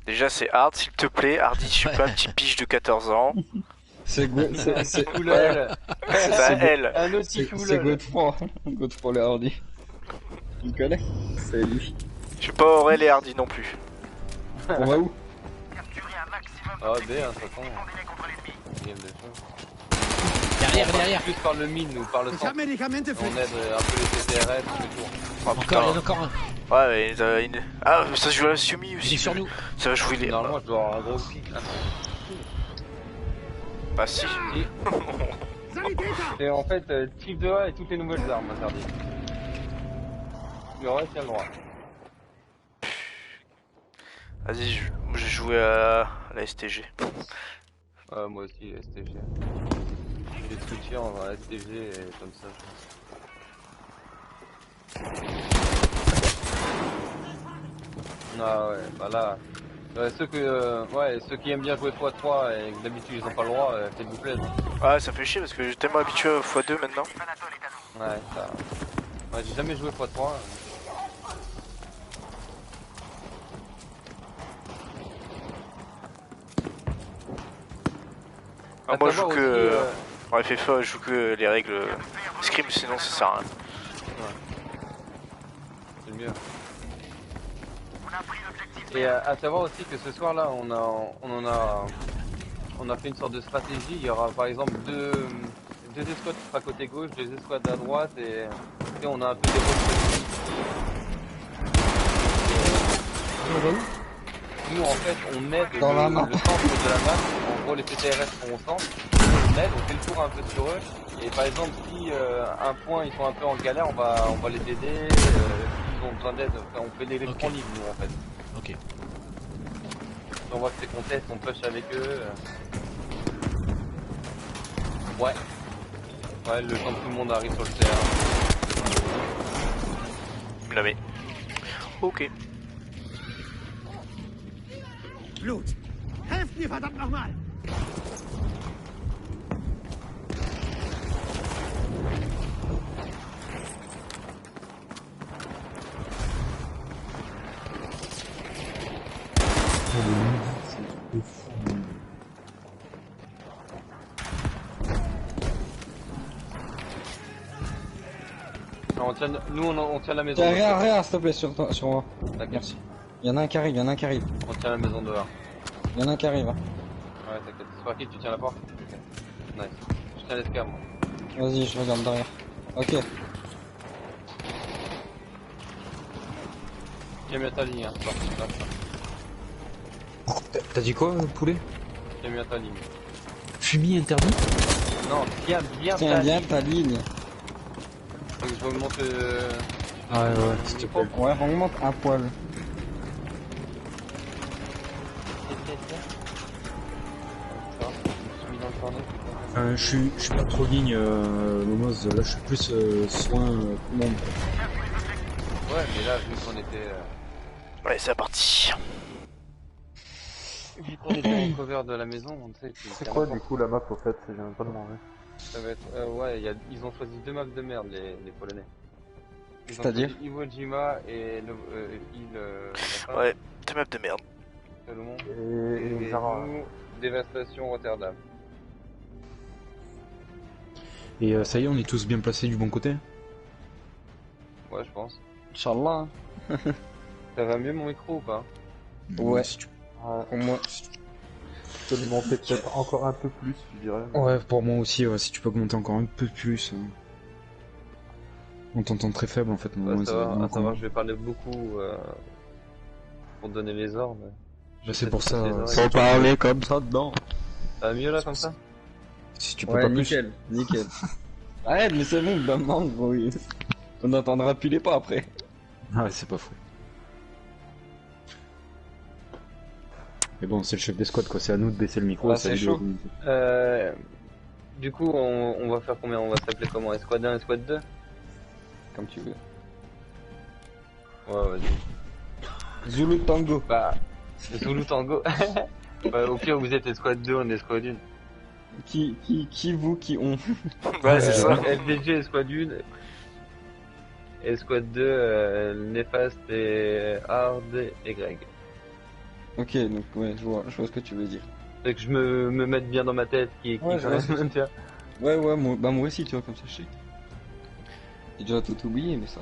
Déjà, c'est Hard, s'il te plaît. Hardy, je suis pas un petit piche de 14 ans. C'est Oulala. C'est pas elle. Un autre petit c'est oulala. Godefroy. Godefroy le Hardy. Tu le connais? C'est lui. Je suis pas Aurel et Hardy non plus. On va où? Ah, B, hein, ça tombe. Game de feu. Derrière. Plus par le mine ou par le centre. On aide un peu les CTRS, tout le tour. Oh, Encore, putain. il y en a encore un. Ouais, mais ah, ça se joue à la Sumi aussi. Il est sur nous. Ça va jouer les. Normalement, je dois avoir un gros pic là. Bah si. Et en fait, type de A et toutes les nouvelles armes interdites. Le reste, il y a le droit. Vas-y, j'ai joué à la STG. Moi aussi, STG. J'ai switché en STG et comme ça. Ah ouais, bah là. Ceux qui aiment bien jouer x3 et que d'habitude ils ont pas le droit, s'il vous plaît. Ouais, ça fait chier parce que j'ai tellement habitué au x2 maintenant. Ouais, ça. Ouais, j'ai jamais joué x3. Ah, moi je joue que. En FFA, je joue que les règles Scrim, sinon ça sert à rien. C'est mieux. Et à savoir aussi que ce soir là, on a fait une sorte de stratégie. Il y aura par exemple deux escouades qui sera côté gauche, deux escouades à droite et on a un peu des rôles. Nous en fait on aide le centre de la map. En gros les PTRS sont au centre. On aide, on fait le tour un peu sur eux. Et par exemple si un point ils sont un peu en galère, on va les aider. S'ils ont besoin d'aide, on fait des électrons libres nous en fait. Ok. Si on voit que c'est contest, on push avec eux. Ouais. Ouais, le temps que tout le monde arrive sur le terrain. Non mais. Ok. Blut! Helft mir verdammt nochmal! Non, nous on tient la maison. Rien, s'il te plaît, sur moi. D'accord. Merci. Il y en a un qui arrive, On tient la maison dehors. Il y en a un qui arrive. Hein. Ouais, t'inquiète. C'est par qui tu tiens la porte? Ok. Nice. Je tiens l'escale, moi. Vas-y, je regarde derrière. Ok. Tiens bien ta ligne, hein. T'as dit quoi, poulet? Tiens bien ta ligne. Fumier interdit? Non, tiens bien ta ligne. Donc je remonte Ouais, s'il te plaît. Ouais, remonte un poil. Je suis pas trop ligne, Momoz. Là, je suis plus soin tout le monde. Ouais, mais là, vu qu'on était... Ouais, c'est parti. Vu qu'on était en cover de la maison, on sait que... C'est quoi du coup la map au fait? J'ai même pas demandé. Ça va être... ouais, ils ont choisi deux maps de merde, les Polonais. C'est-à-dire Iwo Jima et île... Ouais, deux maps de merde. Salomon. Et Zara. nous, Dévastation Rotterdam. Et ça y est, on est tous bien placés du bon côté? Ouais, je pense. Inch'Allah. Ça va mieux mon micro ou pas? Ouais. Si tu- Pour moi. Tu peux le monter peut-être encore un peu plus, je dirais. Ouais, pour moi aussi, ouais, si tu peux augmenter encore un peu plus. On t'entend très faible en fait. Ouais, ça va, à savoir, je vais parler beaucoup pour donner les ordres. Bah, c'est pour ça. Faut parler comme ça dedans. Ça va mieux là comme ça? Si tu peux Ouais, pas nickel. Arrête, mais c'est bon, maintenant, gros. On n'entendra plus les pas après. plus. Ah ouais, c'est pas fou. Mais bon, c'est le chef d'escouade quoi, c'est à nous de baisser le micro. Ah, ça c'est lui chaud. doit- Du coup, on va faire combien? On va s'appeler comment? Escouade 1, Escouade 2? Comme tu veux. Ouais, vas-y. Zulu Tango. Bah, Zulu Tango. Bah, au pire, vous êtes Escouade 2, on est Escouade 1. Qui vous, qui ont. Ouais, c'est ça. LBG, Escouade 1. Escouade 2, Néfaste et Hard et Greg. Ok, donc ouais, je vois ce que tu veux dire. C'est que je me mette bien dans ma tête qui Ouais, quand même, tu vois. Ouais, moi aussi, tu vois, comme ça, je sais. J'ai déjà tout oublié, mais ça...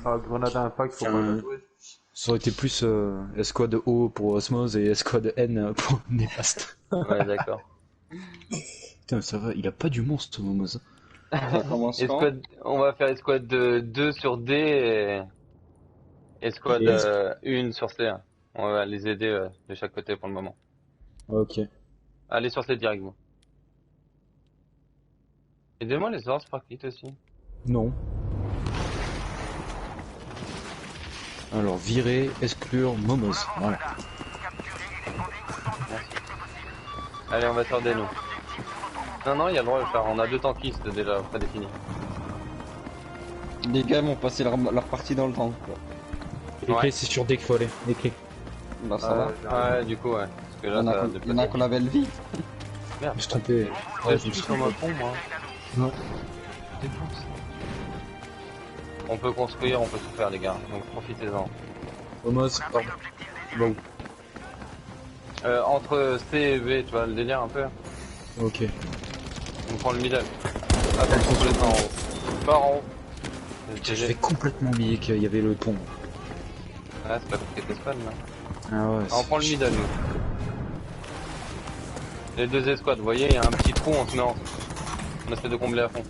La grenade à impact pour Enfin, jouer. Ça aurait été plus escouade O pour Osmose et escouade N pour Néfaste. Ouais, d'accord. Putain, ça va, il a pas d'humour ce Momose. Ça commence quand? Escouade, on va faire escouade de 2 sur D et escouade Et 1 sur C. On va les aider de chaque côté pour le moment. Ok. Allez sur C direct, vous. Aidez-moi les ordres, Sparkit aussi. Non. Alors, virer, exclure, Momose. Voilà. Allez, on va sur D, nous. Non, il y a le droit de le faire. On a 2 tankistes déjà prédéfinis. Les gars m'ont passé leur partie dans le temps, quoi. Les Ouais. clés, c'est sur D qu'il faut aller. Les clés. Bah ça va. Ouais, du coup, ouais. Parce que là, ça Il y en a qu'on avait le vie. Merde. Je me suis trompé. Je Ouais, suis je me sur suis ma trompé. pont, moi. Non. C'est fou, ça. On peut construire, on peut tout faire, les gars. Donc profitez-en. Momose, pardon. Bon. Entre C et B, tu vois le délire un peu. Ok. On prend le middle. Attention, je les en haut. Pas en haut. J'avais complètement oublié qu'il y avait le pont. Ouais, c'est pas pour que t'es spawn là. Ah ouais. Ah, on prend le middle, nous. Les 2 escouades, vous voyez, il y a un petit trou, on se met en... On essaie de combler à fond.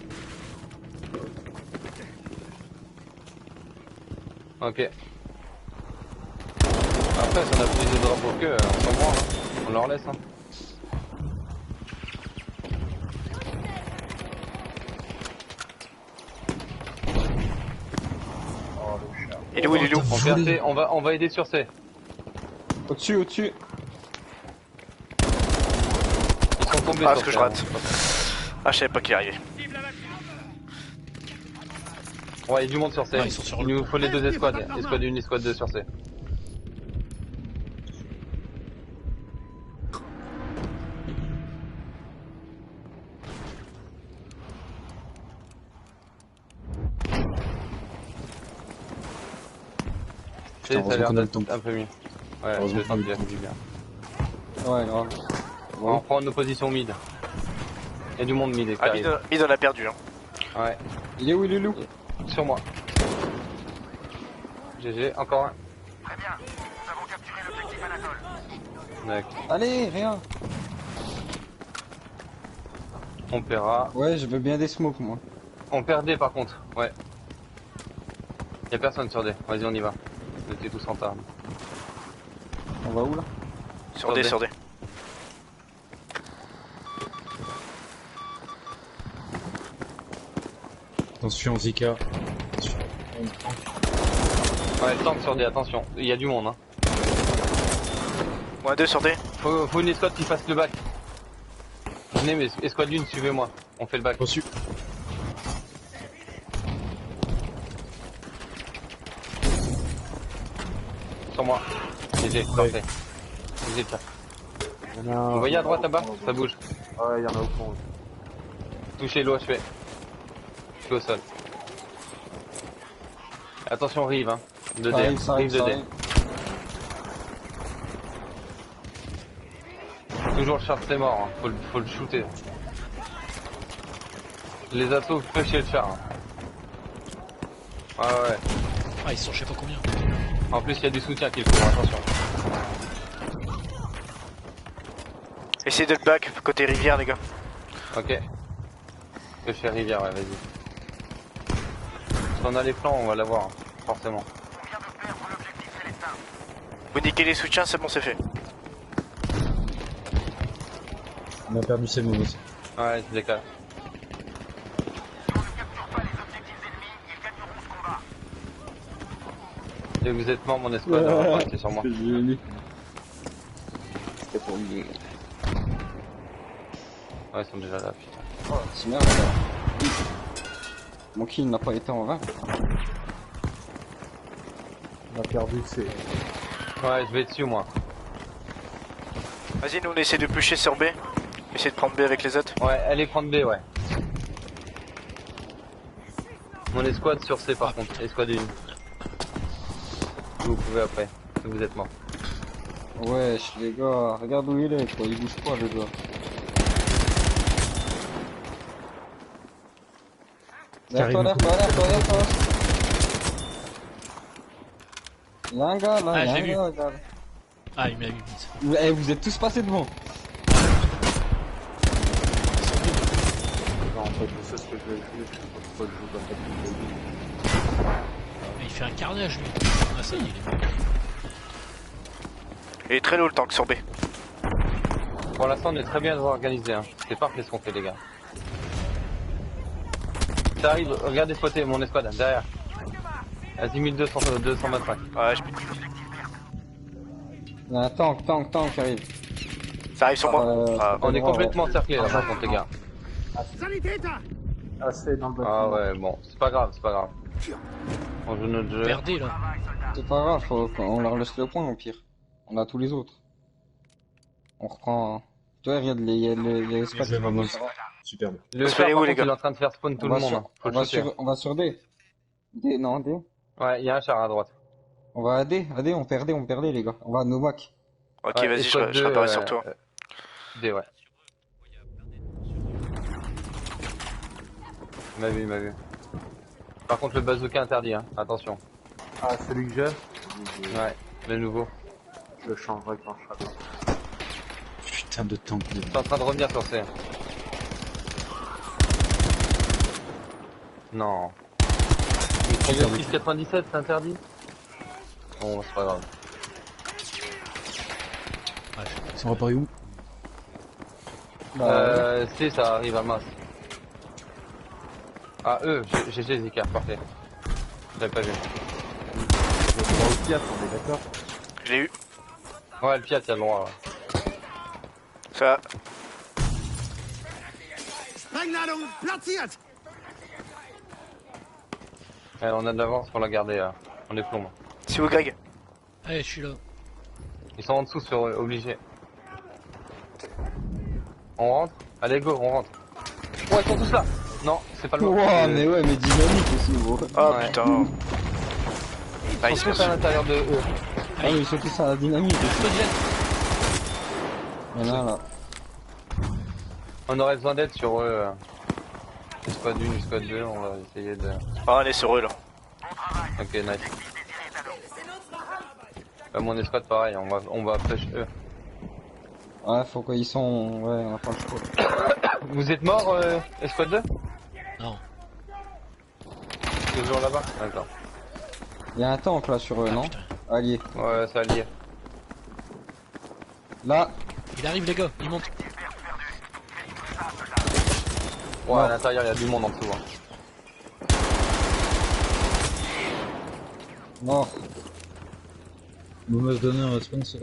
Ok. Après, si on a plus de drapeaux qu'eux, on s'en branle, hein. On leur laisse. Hein. Il est où, il est où? On perd C, on va aider sur C. Au-dessus. Ils sont tombés Ah, sur ce que C, je rate. hein. Ah, je savais pas qu'il arrivait. Ouais, il y a du monde sur C. Ah, ils sont sur Il le nous faut les 2 escouades. Escouade 1, escouade 2 sur C. Putain, Ça a l'air heureusement qu'on a le d'être temps. un peu mieux. Ouais, Heureusement je qu'on a le sens temps. bien. Ouais, grave. On prend nos positions mid. Il y a du monde mid. Ah, mid on a perdu. Hein. Ouais, Il est où, il est loup? sur moi. GG, encore un. D'accord. Allez, rien. On paiera. Ouais, je veux bien des smokes, moi. On perd D par contre, ouais. Y'a personne sur D, vas-y on y va. On était tous en tard. On va où, là? Sur D, sur D. Attention, Zika. Attention. Ouais, tank sur D, attention, il y a du monde hein. Moins 2 sur D. Faut une escouade qui fasse le bac. Venez mais escouade 1, suivez-moi, on fait le bac. Reçu. Sur moi. GG, parfait. GG, tiens. Vous voyez à droite là-bas? Ça bouge. Ouais, il y en a au fond. Touchez l'eau, je fais. Je suis au sol. Attention, rive, hein. 2D. Ça arrive, Rive 2D. Toujours le char, c'est mort, hein. Faut le shooter. Les assauts, pêchez le char. Hein. Ah ouais. Ah, ils sont je sais pas combien. En plus, il y a du soutien qu'il faut, attention. Essayez de le back côté rivière, les gars. Ok. Pêcher rivière, ouais, vas-y. Si on a les flancs, on va l'avoir, hein, forcément. Vous niquez les soutiens, c'est bon, c'est fait. On a perdu ses Momose. Ouais, je décale. Et vous êtes mort, mon escouade, on va arrêter sur moi. C'était pour lui. Ouais, ils sont déjà là, putain. C'est merde, alors. Mon kill n'a pas été en vain. On a perdu, c'est... Ouais, je vais dessus, moi. Vas-y, nous on essaie de pusher sur B. Essayer de prendre B avec les autres. Ouais, allez prendre B, ouais. Mon escouade sur C, par contre. Escouade 1. Vous pouvez après, si vous êtes mort. Wesh, les gars, regarde où il est, quoi. Il bouge pas, le gars. Derrière toi, derrière toi, derrière toi, derrière toi. Il y a un gars, là, Ah, il y a j'ai un vu. gars, regarde. Ah, il m'a eu vite. Vous êtes tous passés devant. Non, en fait, c'est ce que je vais jouer. Je sais pas pourquoi je joue comme ça. Il fait un carnage lui. Ah, ça y est, il est mort. Il est très low le tank sur B. Pour l'instant, on est très bien organisé. Hein. C'est parfait ce qu'on fait, les gars. Ça arrive, regardez spotter mon escouade, derrière. À 10 225. Ouais, Il y a un tank qui arrive. ça arrive sur moi. Ah, On est complètement cerclés là, par contre, les gars. Sanitäter! Assez dans le bâtiment. Ah ouais, bon, c'est pas grave, c'est pas grave. On joue notre jeu. Perdez là. C'est pas grave, on leur laisse le point au pire. On a tous les autres. On reprend. Tu vois, regarde, il y a les squats. Je vais Mamos. Superbe. Le Se char, fait par où, les contre, il gars est en train de faire spawn tout le monde. Hein. Faut le shooter. On va sur D. D, non, D. Ouais, il y a un char à droite. On va à D, on perdait les gars. On va à Novac. ok, Ouais, vas-y, escouade je 2, réapparais sur toi. D, ouais. Il m'a vu. Par contre, le bazooka interdit, hein. Attention. Ah, celui que j'ai, Ouais, le nouveau. je le changerai quand je serai bien. Putain de tank. Je suis en train de revenir sur C. Non. Le 697, c'est interdit? Bon, c'est pas grave. Ouais, Ils sont reparus où? C, ça arrive à masse. Ah, GG Zika, parfait. J'avais pas vu. Je vais voir au Fiat, on est d'accord? Je l'ai eu. Ouais, le Fiat, il y a le droit. Ouais. Ça, Sprengladung platziert! Ouais, on a de l'avance pour la garder. On est plomb. c'est où Greg? allez, je suis là. Ils sont en dessous sur obligé. On rentre? Allez, go, on rentre. Oh, ils sont tous là! Non, c'est pas le moment. Wow, mais ouais, mais dynamique aussi, gros. Oh Ouais. putain. Ils Nice, sont tous à l'intérieur de eux. Ah oui, ils sont tous à la dynamique aussi. Il y en a un là. On aurait besoin d'aide sur eux. Squad 1, squad 2, on va essayer de... Ah, on est sur eux là. Ok, nice. Mon escouade pareil, on va push eux. Ouais, faut qu'ils sont. Ouais, on a pas le choix. Vous êtes mort, escouade 2? Non. Toujours là-bas? D'accord. Il y a un tank là sur eux, non? Putain. Allié. Ouais, ça allié. Là, Il arrive les gars, il monte. Ouais, Non. à l'intérieur, il y a du monde en dessous. Hein. mort. Mamos donner un spawn, c'est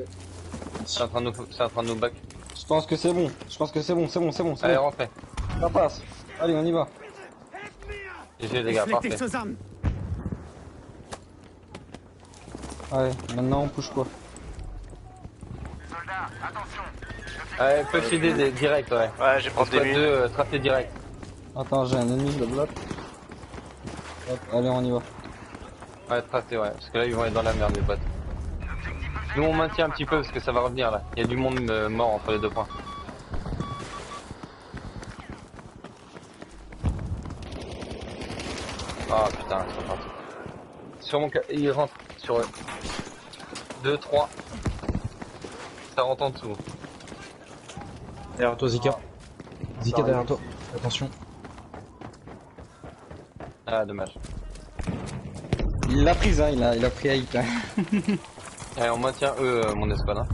C'est en train de nous back. Je pense que c'est bon. C'est bon. Allez, rentrez. Ça passe. Allez, on y va. GG les Ich gars, flick dich parfait. zusammen! Allez, maintenant on push quoi? Allez, push idée direct, ouais. Ouais, je vais prendre des Squad 2, mines. tracé direct. Attends, j'ai un ennemi, je le bloque. Hop, allez, on y va. Ouais, tracé, ouais. Parce que là, ils vont être dans la merde, les potes. Nous, on maintient un petit peu parce que ça va revenir là. Il y a du monde mort entre les deux points. Ah putain, ils sont partis. Sur mon cas, ils rentrent sur eux. 2, 3. Ça rentre en dessous. Derrière toi, Zika. Zika derrière toi. Attention. Ah, dommage. Il l'a prise, hein, il a pris à hit. Hein. Allez, on maintient eux, mon escouade. Hein.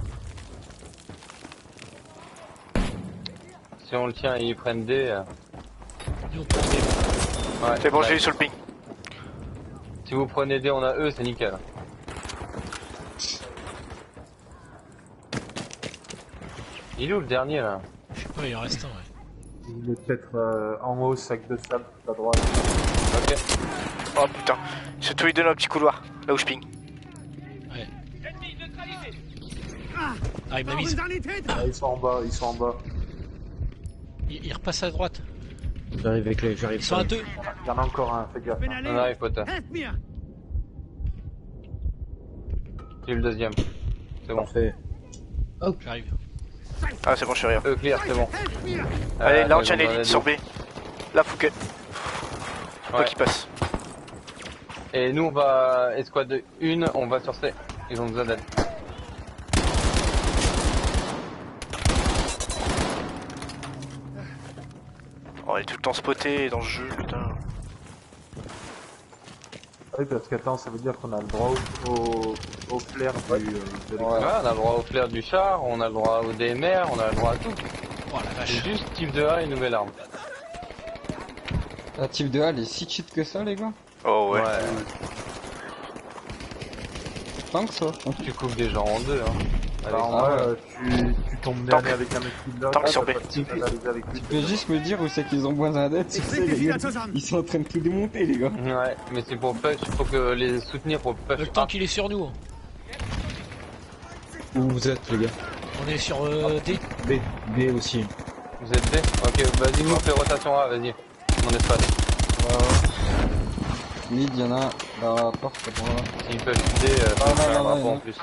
Si on le tient et ils prennent D. Nous, on peut aller. Ouais, C'est bon, ouais. j'ai eu sur le ping. Si vous prenez D, on a eux, c'est nickel. Il est où le dernier là? Je sais pas, il en reste un, ouais. Il est peut-être en haut, sac de sable, tout à droite. Ok. Oh putain. C'est tous les deux dans le petit couloir. Là où je ping. Ouais. Ah, Ah, il m'a brauchen mis. Sanitäter! Ah, ils sont en bas, ils sont en bas. Il repasse à droite. J'arrive avec les. J'arrive. Ils sont à deux. Il y en a encore un, fais gaffe. Ich bin Hein. On erledigt! arrive, pote. Helft mir! J'ai eu le deuxième. C'est bon. Parfait. J'arrive. Ah, c'est bon, je suis rien. Clear, c'est bon. Allez, là, on mais tient bon, les dans lignes la sur B. Là, faut que. Quoi Ouais. qu'il passe. Et nous, on va escouade 1, on va sur C. Ils ont besoin d'aide. On est tout le temps spoté dans ce jeu, putain. Oui, parce qu'attends, ça veut dire qu'on a le droit au flair de Ouais, l'écran. on a le droit au flair du char, on a le droit au DMR, on a le droit à tout. Oh la C'est vache. juste type de A et nouvelle arme. La type de A, elle est si cheat que ça, les gars. Oh ouais. Tant que ça. Tu coupes des gens en deux, hein. Avec Alors, ça. moi, tu tombes nez à nez avec un mec qui l'a. Tank sur B. Tu Tu peux juste me dire où c'est qu'ils ont besoin d'aide, tu Ich sais, bringe les wieder gars. zusammen. Ils sont en train de tout démonter, les gars. Ouais, mais c'est pour push, il faut que les soutenir pour push. Le tank il est sur nous. Hein. Où vous êtes, les gars? On est sur D. B aussi. Vous êtes D. Ok, vas-y, nous fais rotation A, vas-y. Mon espace. Mid, y'en a dans la porte, c'est pour là. S'ils peuvent shooter, Ah, ça fait non, un non, drapeau non. en plus.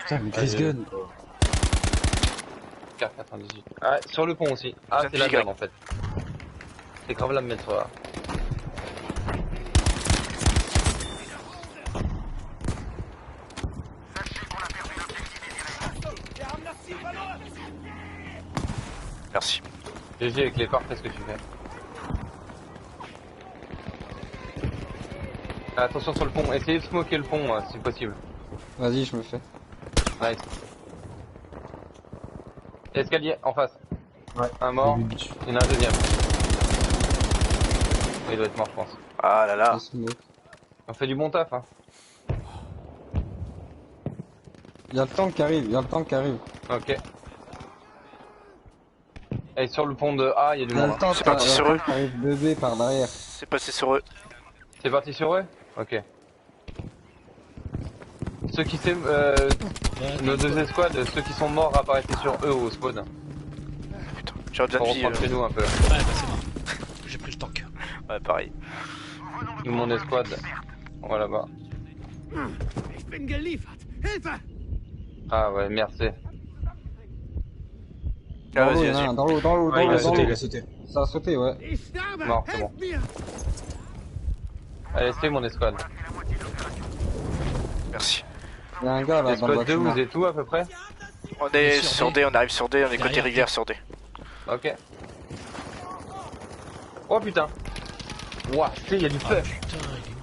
Putain, mais Chris Gun. Carte 98. Ah, sur le pont aussi. Ah, Ça c'est la me merde en fait. C'est grave la mettre sur A. Merci. GG avec les phares, fais ce que tu fais. Ah, attention sur le pont, essayez de smoker le pont si possible. Vas-y, je me fais. Nice. Escalier en face. Ouais. Un mort, il y en a un deuxième. Il doit être mort je pense. Ah là là. Je smoke. On fait du bon taf hein. Y'a le tank qui arrive, y'a le tank qui arrive. Ok. Et sur le pont de A, il y a du Y'a monde. le Hein. tank C'est parti sur eux. qui arrive de B par derrière. C'est passé sur eux. C'est parti sur eux. Ok. Ceux qui s'est... nos deux escouades, ceux qui sont morts apparaissaient sur eux au spawn. Putain, j'ai besoin Pour de vie. reprendre chez nous un peu. Ouais, bah c'est bon. J'ai pris le tank. Ouais, pareil. Nous, mon escouade. On va là-bas. Ich bin geliefert. Hilfe! Ah ouais, merci. Ah, Dans l'eau, vas-y, y'en a vas-y. un, dans l'eau, dans l'eau, Ouais, il a dans sauté, il l'eau. a sauté. Ça a sauté, ouais. Ich sterbe! Mort, c'est Helft bon. mir! Allez, c'est mon escouade. Merci. Y'a un gars là dans le Escouade 2, bâtiment. vous êtes où à peu près? On est sur sur D. D, on arrive sur D, on est côté Derrière rivière D. sur D. Ok. Oh putain. Ouah, tu sais, il y a du Ah feu. putain, il est où?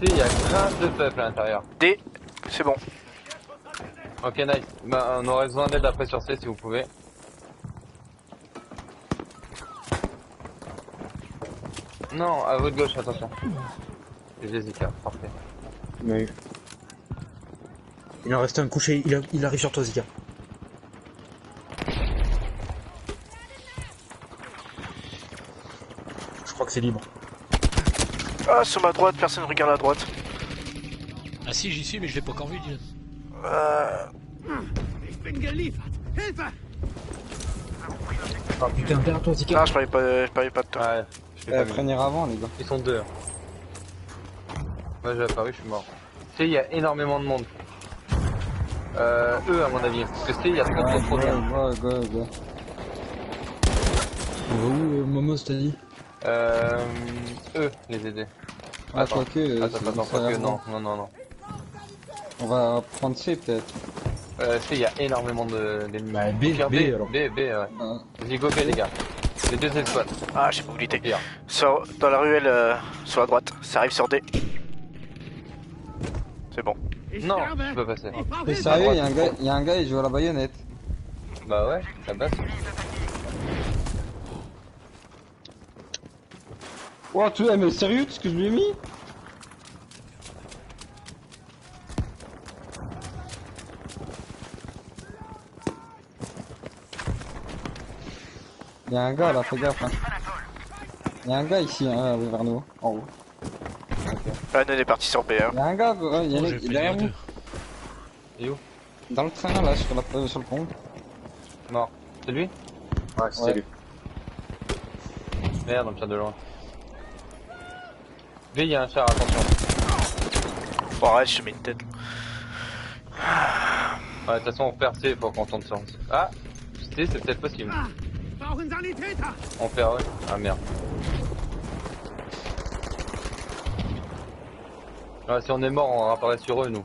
Tu sais, il y a grave de peuple à l'intérieur. D, c'est bon. Ok, nice. Bah, on aurait besoin d'aide après sur C si vous pouvez. Non, à votre gauche, attention. J'ai Zika, parfait. Ouais. Il en reste un couché, il arrive sur toi, Zika. Je crois que c'est libre. Ah, sur ma droite, personne regarde à droite. Ah si, j'y suis, mais je l'ai pas encore vu, Dylan. Ich bin geliefert. Hilfe! Ah putain, derrière toi, Zika. Non, je parlais pas de toi. Ouais, je Eh, l'ai pas vu. prenez avant, les gars. Ils sont deux. Moi j'ai apparu, je suis mort. Tu sais, il y a énormément de monde. Eux à mon avis. Parce que tu sais, il y a trop Ouais, trop de monde. go. On va où, Momos, t'as dit? Eux, les aider. Ah, Attends. quoique, Attends, quoique, non. On va prendre C peut-être. Tu sais, il y a énormément d'ennemis. Bah, B, Au pire, B, alors. B, ouais. Ah. Vas-y, go, les gars. Les deux escouades. Ah, j'ai pas oublié. Au pire. Dans la ruelle, sur la droite. Ça arrive sur D. C'est bon. Ich Non, sterbe! je peux passer. Ich brauche Mais Hilfe! sérieux, y'a un gars, il joue à la baïonnette. Bah ouais, ça passe. Oh, mais sérieux, tout ce que je lui ai mis? Y'a un gars là, fais gaffe. Hein. Y'a un gars ici, hein, vers nous, en haut. Ah, nous on est parti sur B. Hein. Y'a un gars, il y a Oh, un j'ai mec fait derrière les nous. deux. Et où? Dans le train là, sur le pont. Mort. C'est lui? Ouais, c'est Ouais. lui. Merde, on me tire de loin. V, il y a un char, attention. Bon, arrête, je te mets une tête. Ouais, de toute façon, on perd C, faut qu'on tente sens. Ah, C, c'est peut-être possible. Ah, brauchen Sanitäter! On perd, ouais. Ah merde. Ouais, si on est mort, on apparaît sur eux, nous.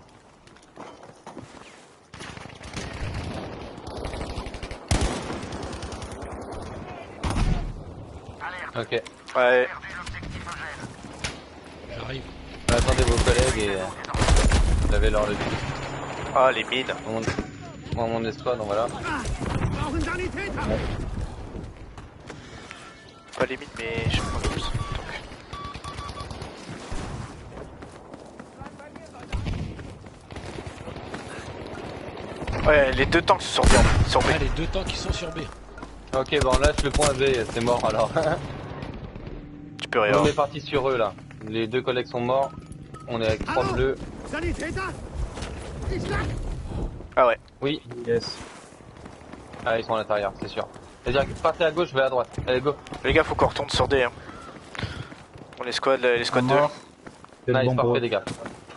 Ok. Ouais, J'arrive. Attendez vos collègues et lavez leur le cul. ah les mines. Mon escouade, donc voilà. Ah, brauchen Sanitäter! Pas les mines, mais je prends plus. Ouais, les deux tanks sont sur B. Ah, les deux tanks qui sont sur B. Ok, bon, on lâche le point B, c'est mort alors. Tu peux rien. On est parti sur eux là. Les deux collègues sont morts. On est avec 3 Hallo? bleus. Sanitäter! Ich schlag! Ah ouais. Oui. Yes. Ah, ils sont à l'intérieur, c'est sûr. C'est-à-dire que partez à gauche, je vais à droite. Allez, go. Les gars, faut qu'on retourne sur D. Hein. On est squad 2. Mort. C'est Nice, bon pour parfait eux. les gars.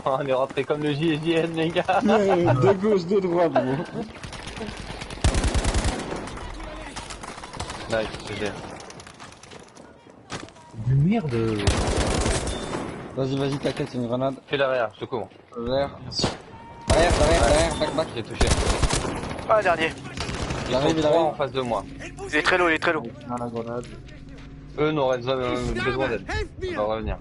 On est rentré comme le JSJN les gars. De gauche, de droite, gros. Nice, c'est bien. Du merde. Vas-y, vas-y, t'inquiète, c'est une grenade. Fais l'arrière, je te couvre. Vert. Merci. Derrière, back. J'ai touché. Ah, dernier. Ils sont Il 3 arrive. en face de moi. Il est très low, il est très low. Tiens la grenade. Eux n'auraient besoin Ich besoin sterbe! d'aide. Helft On mir! va revenir.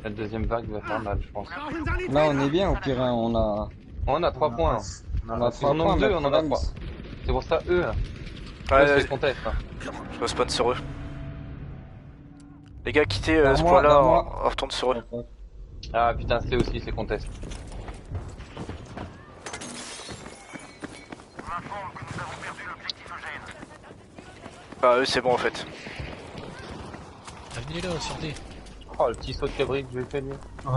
La deuxième vague va faire mal, je pense. Brauchen Là, on Sanitäter! est bien, au pire, hein, on a On a 3 points. on a Ils 3 en ont points. mais 2, le on en a problème, 3. C'est pour ça, eux, là. Ouais, Eux, c'est le contest. Hein. je me spawn sur eux. Les gars, quittez Dans ce moi, point-là, dans moi. on retourne sur eux. Ah putain, c'est aussi, c'est contest. Bah, eux, c'est bon en fait. Ah, venez là, sur D. Oh, le petit saut de cabri que je vais faire lui.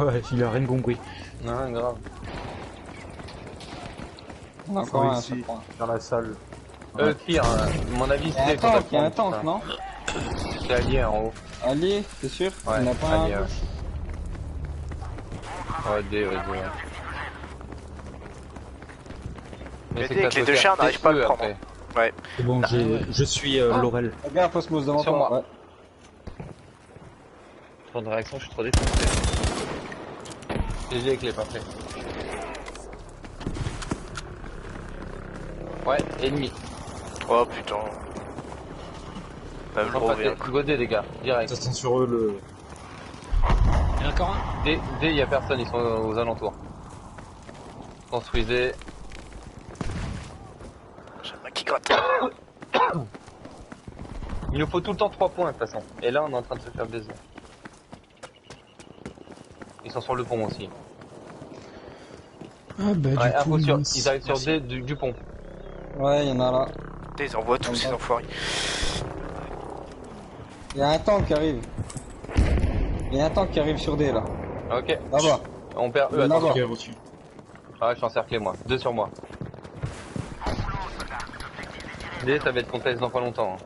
Ouais, il a rien compris. Non, grave. On a encore un ici, seul point. dans la salle. Eux, pire, mon avis, Il y a un c'est tank, il y a un tank, non? C'est allié en haut. Allié, c'est sûr? Ouais, Il n'y en a pas un allié, à ouais. gauche? Ouais, D, ouais. Mais c'est D, que avec ça les peut deux faire chiens, on n'arrive pas à le TE prendre. après. Ouais. C'est bon, Ah, ouais. je suis Laurel. Regarde, Osmos devant Sur toi. moi. Ouais. Tour de réaction, je suis trop défoncé. GG avec les pas fait. Ouais, ennemi. Oh putain. Même je reviens. Godé les gars, direct. Ça sent sur eux le. Il y en a encore un. D, y a personne, ils sont aux alentours. Construisez. J'aime pas qui gratte. Il nous faut tout le temps 3 points de toute façon. Et là on est en train de se faire baiser. Ils sont sur le pont aussi. Ah bah Ouais, info sur, ils arrivent sur D du pont. Ouais, il y en a là. Ils envoient tous ces enfoirés. Il y a un tank qui arrive. Il y a un tank qui arrive sur D là. Ok, Là-bas. on perd eux, Là-bas. attention. Ok, reçu. Ah ouais, je suis encerclé moi. 2 sur moi. D, ça va être contest dans pas longtemps. Hein.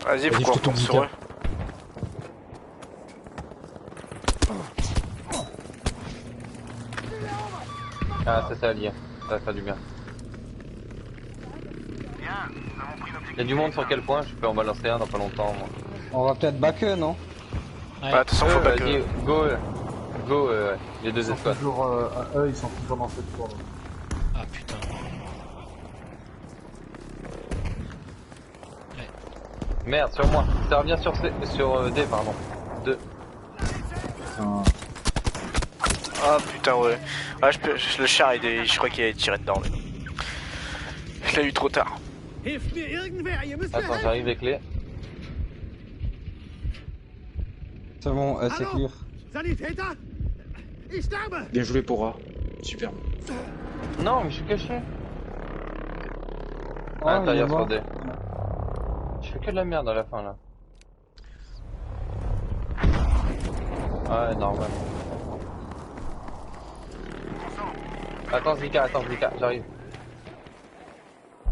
Vas-y, faut Vas-y, qu'on je te retourne tourne sur du eux. Ah, ça c'est allié. Ça va faire du bien. Il y a du monde sur quel point? Je peux en balancer un dans pas longtemps. Moi. On va peut-être back eux, non? Ouais. Bah, attention, faut pas Vas-y, que. go, les deux Ils sont escouades. toujours, eux, ils sont toujours dans cette tour. Ah putain. Merde, sur moi. Ça revient sur D, pardon. 2. Putain. Ah putain, ouais. Ah, le char, je crois qu'il a tiré dedans. Mais... Je l'ai eu trop tard. Hilft mir irgendwer, ihr müsst mir Attends, helfen! j'arrive avec les. C'est bon, c'est Hallo? clear. Sanitäter! Ich sterbe! Bien joué pour A. Super. Non, mais je suis caché. Ah, À l'intérieur il est sur mort. D. Je fais que de la merde à la fin là. Ouais, normal. Attends, Zika, j'arrive.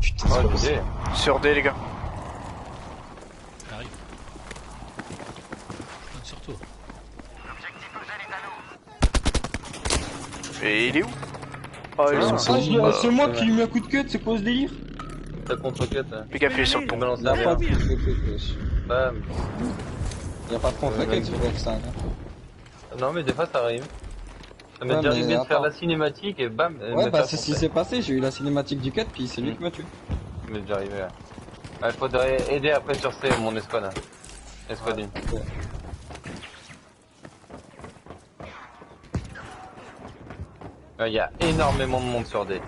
Putain, Oh, c'est pas je possible. disais. Sur D, les gars. J'arrive. Surtout. Et il est où? Oh, ils Ah, sont c'est bons. C'est moi qui lui ai mis un coup de cut, c'est quoi ce délire? T'as contre-cut. Les gars, appuyez sur le On pont. balance Y'a la pas de merde. contre-cut, wesh. Bam. Y'a pas de contre-cut sur F5. Hein. Non, mais des fois ça arrive. Ça m'est Ouais, déjà mais arrivé de faire attends. la cinématique et bam. Ouais, bah c'est ce qui s'est passé, j'ai eu la cinématique du cut, puis c'est lui Mm. qui m'a tué. Ça m'est déjà arrivé. Ouais, faudrait aider après sur C, mon escouade. Escouade 1. Ouais. Il y a énormément de monde sur D.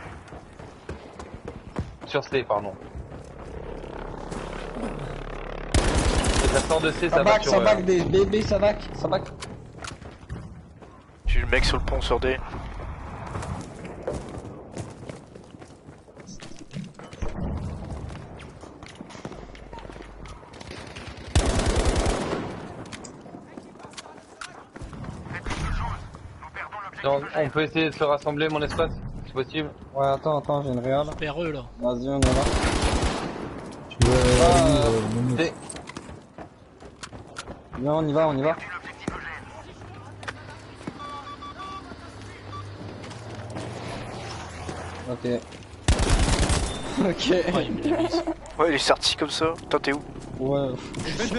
Sur C, pardon. Et ça sort de C, ça va sur ça back, des bébés, ça back. J'ai le mec sur le pont sur D. On peut essayer de se rassembler, mon escouade, si possible. Ouais, attends, j'ai une réale. Perreux là. Vas-y, on y va. Tu veux Momo. D. Viens, on y va. Ok. Ok. Oh, il me l'a mis. Ouais, il est sorti comme ça. Toi, t'es où? Ouais,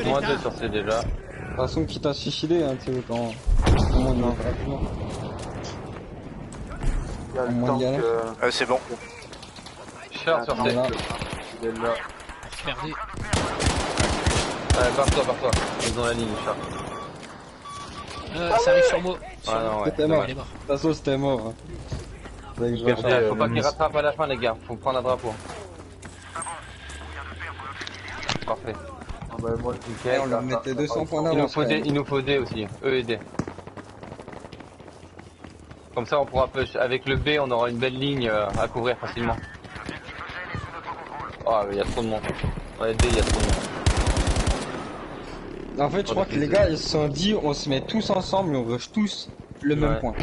Moi 2 sur C déjà. de toute façon, quitte à se suicider, hein, tu sais, autant. Autant y va rapidement. Il y a Au le moins tank, y aller. C'est bon. Short sur C. Voilà. il est là. Perdez. Barre-toi. Ils ont la ligne, short. Ça arrive sur moi. Ah non, ouais. C'était mort. Il est mort. De toute façon, c'était mort. Hein. C'est vrai que je vais Perdez, faire. Faut pas la qu'ils mise. rattrapent à la fin, les gars. Faut prendre un drapeau. Parfait. Ah bah, moi, Et on leur mettait 200 points d'avance. quand même. Il nous faut D aussi. E et D. Comme ça, on pourra push. Avec le B, on aura une belle ligne à couvrir facilement. Oh, il y a trop de monde. Ouais, D, il y a trop de monde. En fait, je crois que les gars, ils se sont dit, on se met tous ensemble et on rush tous le même Ouais. point.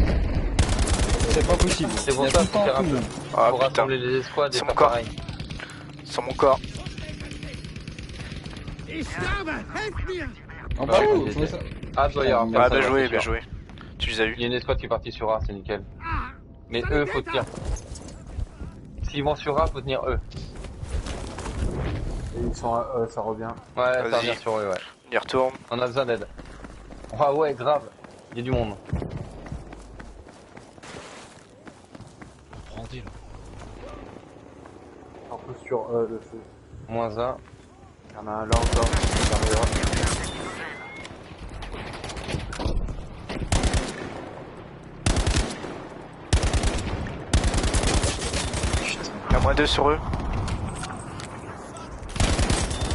C'est pas possible. C'est Il pour y a ça tout le qu'il faut temps faire tout un le peu. monde. Ah Pour putain. rassembler les escouades et C'est faire mon corps. pareil. Sur mon corps. Ich sterbe! Helft mir! En Bah, bas, ouais, vous trouvez ça? Ah, doit y avoir. Ah, personne, bien c'est joué, sûr. bien joué. Tu les as Il eu. y a une escouade qui est partie sur A, c'est nickel. Ah! Mais eux, faut tenir. S'ils vont sur A, faut tenir eux. Et ils sont, ça revient. Ouais, ça Vas-y. revient sur eux, ouais. Il y retourne. On a besoin d'aide. Ah ouais, grave. Il y a du monde. Prendez là. En plus sur le feu. Moins 1. Il y en a un là encore. Ça arrivera. Il y a moins 2 sur eux.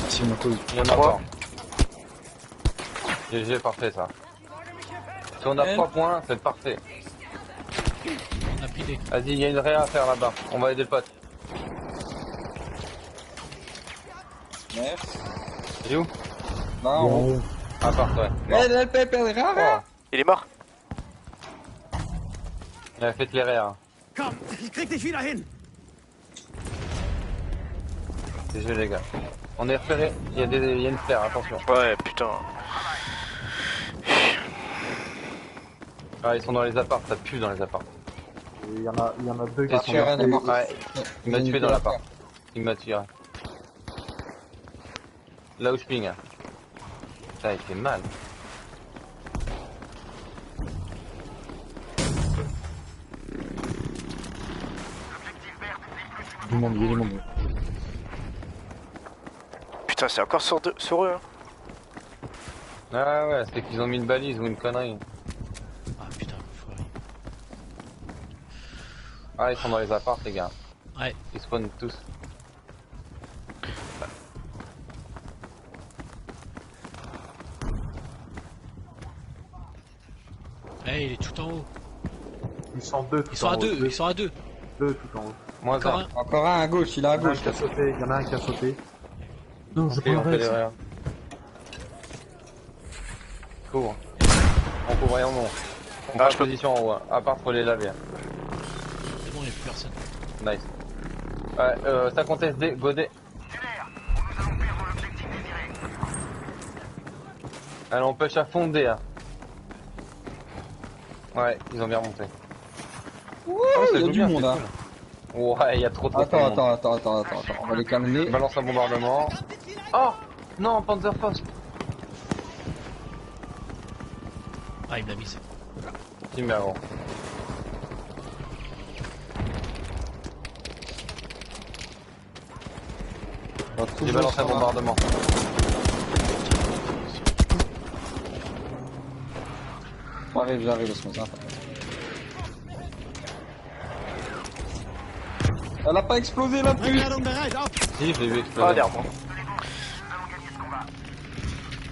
Si on a cause. Il y en a Trois. pas. GG, parfait ça. Si on a 3 points, c'est parfait. On a pilé. Vas-y, il y a une réa à faire là-bas. On va aider le pote. Merde. Il est où? Là, en haut. Ah, parfait. Oh. Il est mort. Il a fait les réa. Komm, ich krieg dich wieder hin! GG les gars. On est repéré. Il y a une flare, attention. Ouais, putain. Ah, ils sont dans les apparts, ça pue dans les apparts. Et il y en a deux T'es qui sûr? elle est morte. Ouais. Il m'a J'ai tué niqué dans la l'appart. part. Il m'a tué. Là où je ping. Ça, il fait mal. Du monde, il y a du monde. Putain, c'est encore sur eux. Hein. Ah ouais, c'est qu'ils ont mis une balise ou une connerie. Ah putain, foiré. Ah, ils sont dans les apparts, les gars. Ouais. Ils spawnent tous. Eh, il est tout en haut. Ils sont deux. Ils sont à deux, ils sont à deux. Deux tout en haut. Moins Encore un. un. Encore un à gauche, il est à Il y en a un gauche. qui a sauté. Il y en a un qui a sauté. Non, je Ok, on prends fait les réa. Couvre. On couvre et on monte. On prend je peux- position en haut, hein, à part pour les laver. C'est bon, il n'y a plus personne. Nice. Ouais, ça conteste D, Godet. Elle empêche à fond D, hein. Ouais, ils ont bien remonté. Ouais, Oh, ça il y a joue du bien, monde, c'est hein. cool. Ouais, il y a trop de monde. Attends, on va les calmer. Je balance un bombardement. Oh non, Panzerfaust. Ah, il me l'a mise. Si, mais avant. On va tout J'ai jouer balancé un sur la- bombardement. J'arrive, laisse-moi ça. Elle a pas explosé la pute. Rückladung bereit, auf! Si, je l'ai vu Ah, exploser. derrière moi.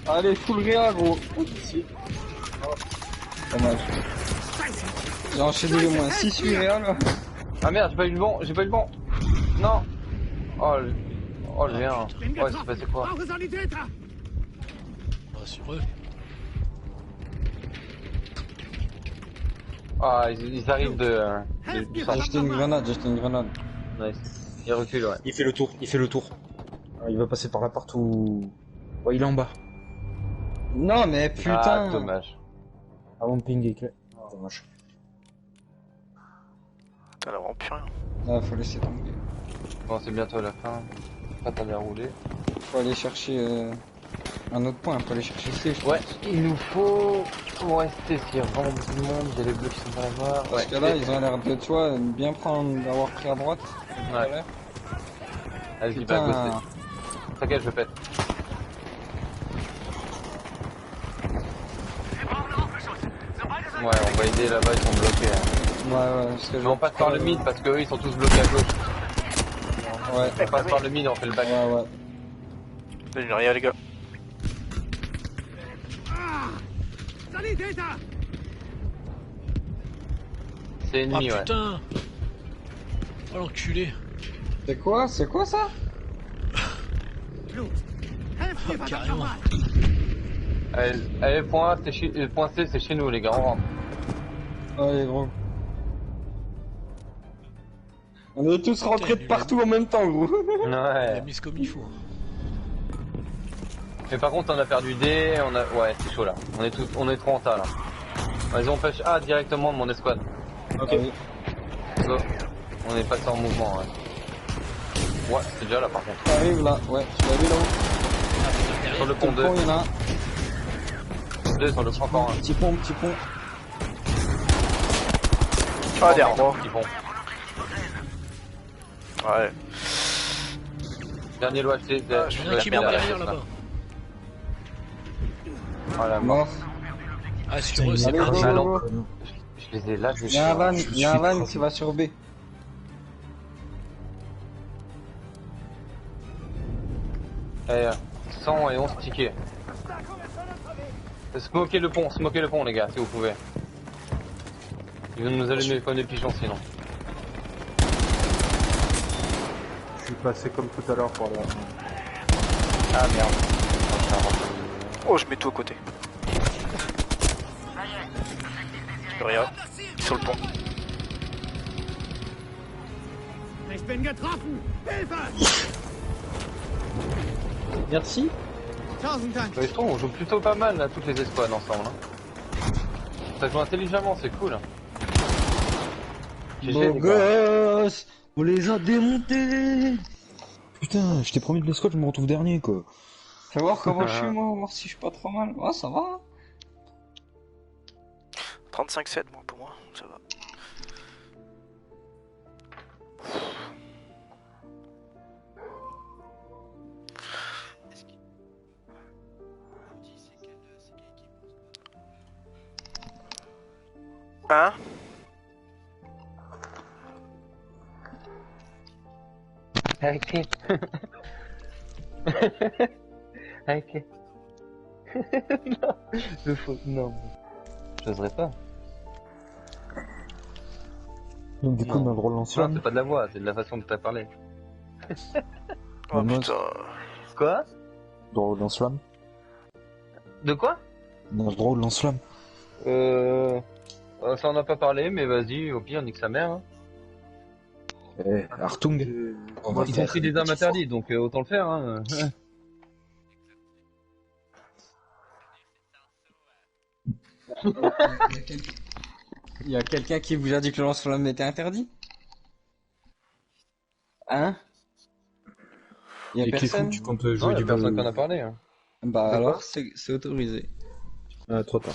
Allez, full réa, gros. Dommage. J'ai enchaîné le moins 6 réa, là. Ah merde, j'ai pas eu le bon, Non. Oh le lien. Bin Ouais, c'est passé getroffen! quoi? Brauche Sanitäter! On va sur eux. Ah, ils arrivent du J'ai centre. jeté une grenade. Nice. Ils reculent, ouais. Il fait le tour. Ah, il va passer par là partout. Ouais, il est en bas. Non, mais putain. Ah, dommage. Ah, mon ping est clair. Dommage. Putain, là, vraiment plus rien. Ah, faut laisser tomber. Bon, c'est bientôt la fin. Pas t'as bien roulé. Faut aller chercher un autre point, faut aller chercher C, je Ouais, pense. il nous faut rester s'il y a vraiment beaucoup de monde, il y a les bleus qui sont pas là-bas. Parce que là, ils ont l'air de, tu vois, bien prendre, d'avoir pris à droite. Ouais. Vas-y, Putain. bah, ghoster. T'inquiète, je pète. Ouais, on va aider là-bas, ils sont bloqués. Hein. Ouais, parce que Mais on passe par le mid parce qu'eux ils sont tous bloqués à gauche. Ouais, On passe par le mid et on fait le back. ouais. Salut, rien, les gars. Sanitäter! C'est Ah ennemi, ouais. putain. Oh l'enculé. C'est quoi ça? Blut! Helft mir, verdammt carrément. nochmal! Allez, point C, c'est chez nous, les gars, on rentre. Allez, gros. On est tous rentrés de partout en même temps, gros. Il a Ouais. mise comme il faut. Mais par contre, on a perdu D, ouais, c'est chaud là. On est trop en tas là. Vas-y, on pêche A directement de mon escouade. Ok. Go. On est passé en mouvement, ouais. Ouais, c'est déjà là par contre. T'arrives là, ouais, je l'ai vu là-haut. Sur le Petit pont 2. pont, il y en a un. 2 sur le pont encore un. Petit pont. Ah, derrière moi. Petit pont. Ouais. Dernier l'OHC. Ah, je Il y en a qui meurt derrière là-bas. Voilà, mort. Mort. Ah, sur eux, c'est Allez, pas go, Ah, go, non. go. Je les ai là, je Il y a un van, je il y a un suis van qui va sur B. Eh, 100 et 11 tickets. Smokez le pont les gars, si vous pouvez. Ils vont nous allumer comme des pigeons sinon. Je suis passé comme tout à l'heure pour la... Ah merde. Oh, je mets tout à côté. Rien. Sur le pont. Ich bin getroffen! Hilfe! Merci. 1000 Dank! Je trouve on joue plutôt pas mal là, toutes les escouades ensemble. Hein. Ça joue intelligemment, c'est cool. GG, Beau les gars. gosse, on les a démontés. Putain, je t'ai promis de l'escouade, je me retrouve dernier, quoi. Fais voir comment je suis, moi, voir si je suis pas trop mal. Ah, ça va. 35-7, moi, pour moi, ça va. Hein? Arrêtez. Arrêtez. Non, le faux, non. J'oserais pas. Donc, du coup, Non. on a le droit de Non, lance-flamme. c'est pas de la voix, c'est de la façon dont t'as parlé. Oh moi, putain. Quoi? Droit au lance-flamme. De quoi? On a le droit au lance-flamme. Ça on n'a pas parlé, mais vas-y, au pire, nique sa mère. Hein. Eh, Artung. On va Ils ont faire pris des armes interdites, donc autant le faire. Hein. Il y a quelqu'un qui vous a dit que le lance-flamme était interdit? Hein? Il y a Et Kikou, personne? tu comptes Non, jouer y a du personne qui en a parlé. Hein. Bah De alors, quoi c'est autorisé. Ah, trop tard.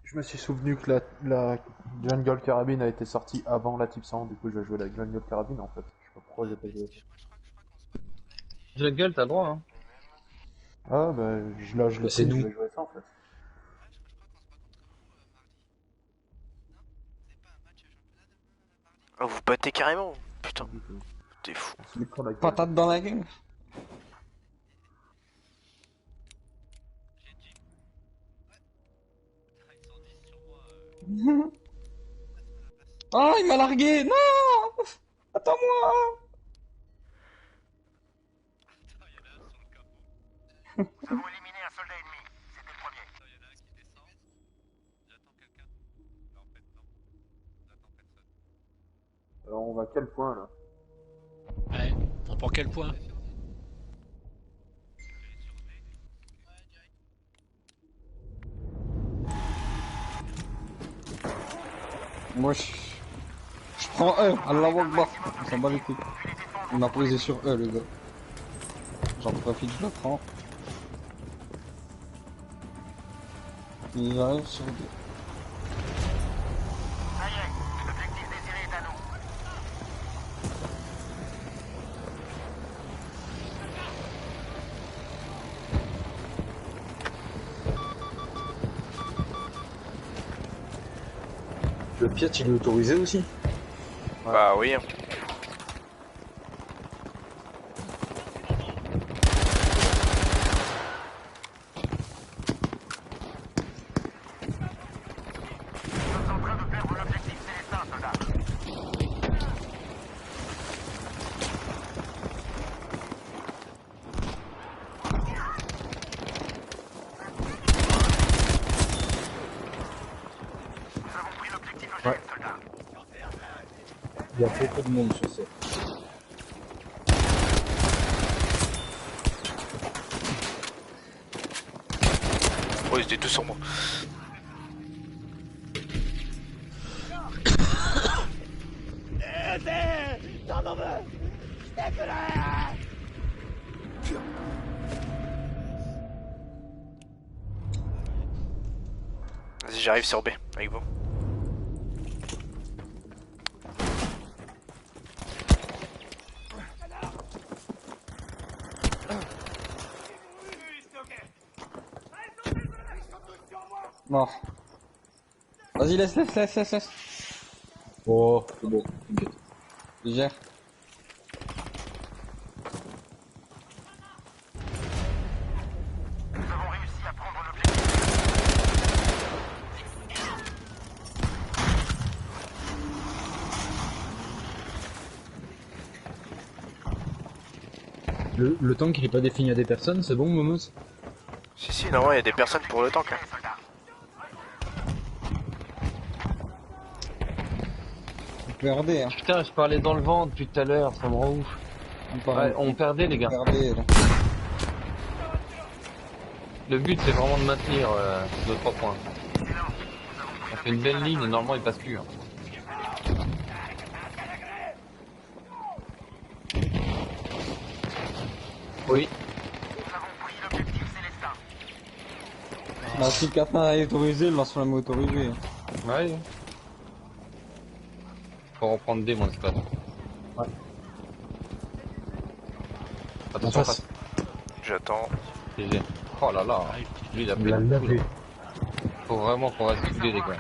Je me suis souvenu que la Jungle Carabine a été sortie avant la Type 100, du coup je vais jouer la Jungle Carabine en fait. Je sais pas pourquoi j'ai pas joué. Jungle, t'as le droit. Hein. Ah bah je le C'est sais, nous. je vais jouer ça en fait. Oh, vous battez carrément. Putain, t'es fou. On se met sur la gueule. Patate dans la gueule. Oh, il m'a largué! Non! Attends-moi! Alors on va à quel point là? Ouais, on prend quel point? Moi, je prends E, Allah Akbar. On s'en bat les couilles. Il m'a posé sur E, le gars. J'en profite, je le prends. Il arrive sur D. Le Piat, il est autorisé aussi? Bah oui. Hein. Il y a beaucoup de monde sur cette. Oh, ils étaient tous sur moi. Vas-y, j'arrive sur B avec vous. Mort. Vas-y, laisse. Oh, c'est bon, t'inquiète. Il gère. Le tank, il est pas défini à des personnes, c'est bon, Momos? Si, normalement, il y a des personnes pour le tank. Hein. On peut RD, hein. Putain, je parlais dans le vent depuis tout à l'heure, ça me rend ouf. Ouais, on perdait les gars. Regardez, là. Le but c'est vraiment de maintenir nos 3 points. On fait une belle ligne et normalement il passe plus. Hein. Oui. Bah, si le catin est autorisé, le lance-flamme est autorisé. Ouais. Faut reprendre D mon esclave. Ouais. Attention, En face. J'attends. GG. Oh là là. Lui il a pris Il a le coup, lavé. là. Faut vraiment qu'on reste soudés les gars.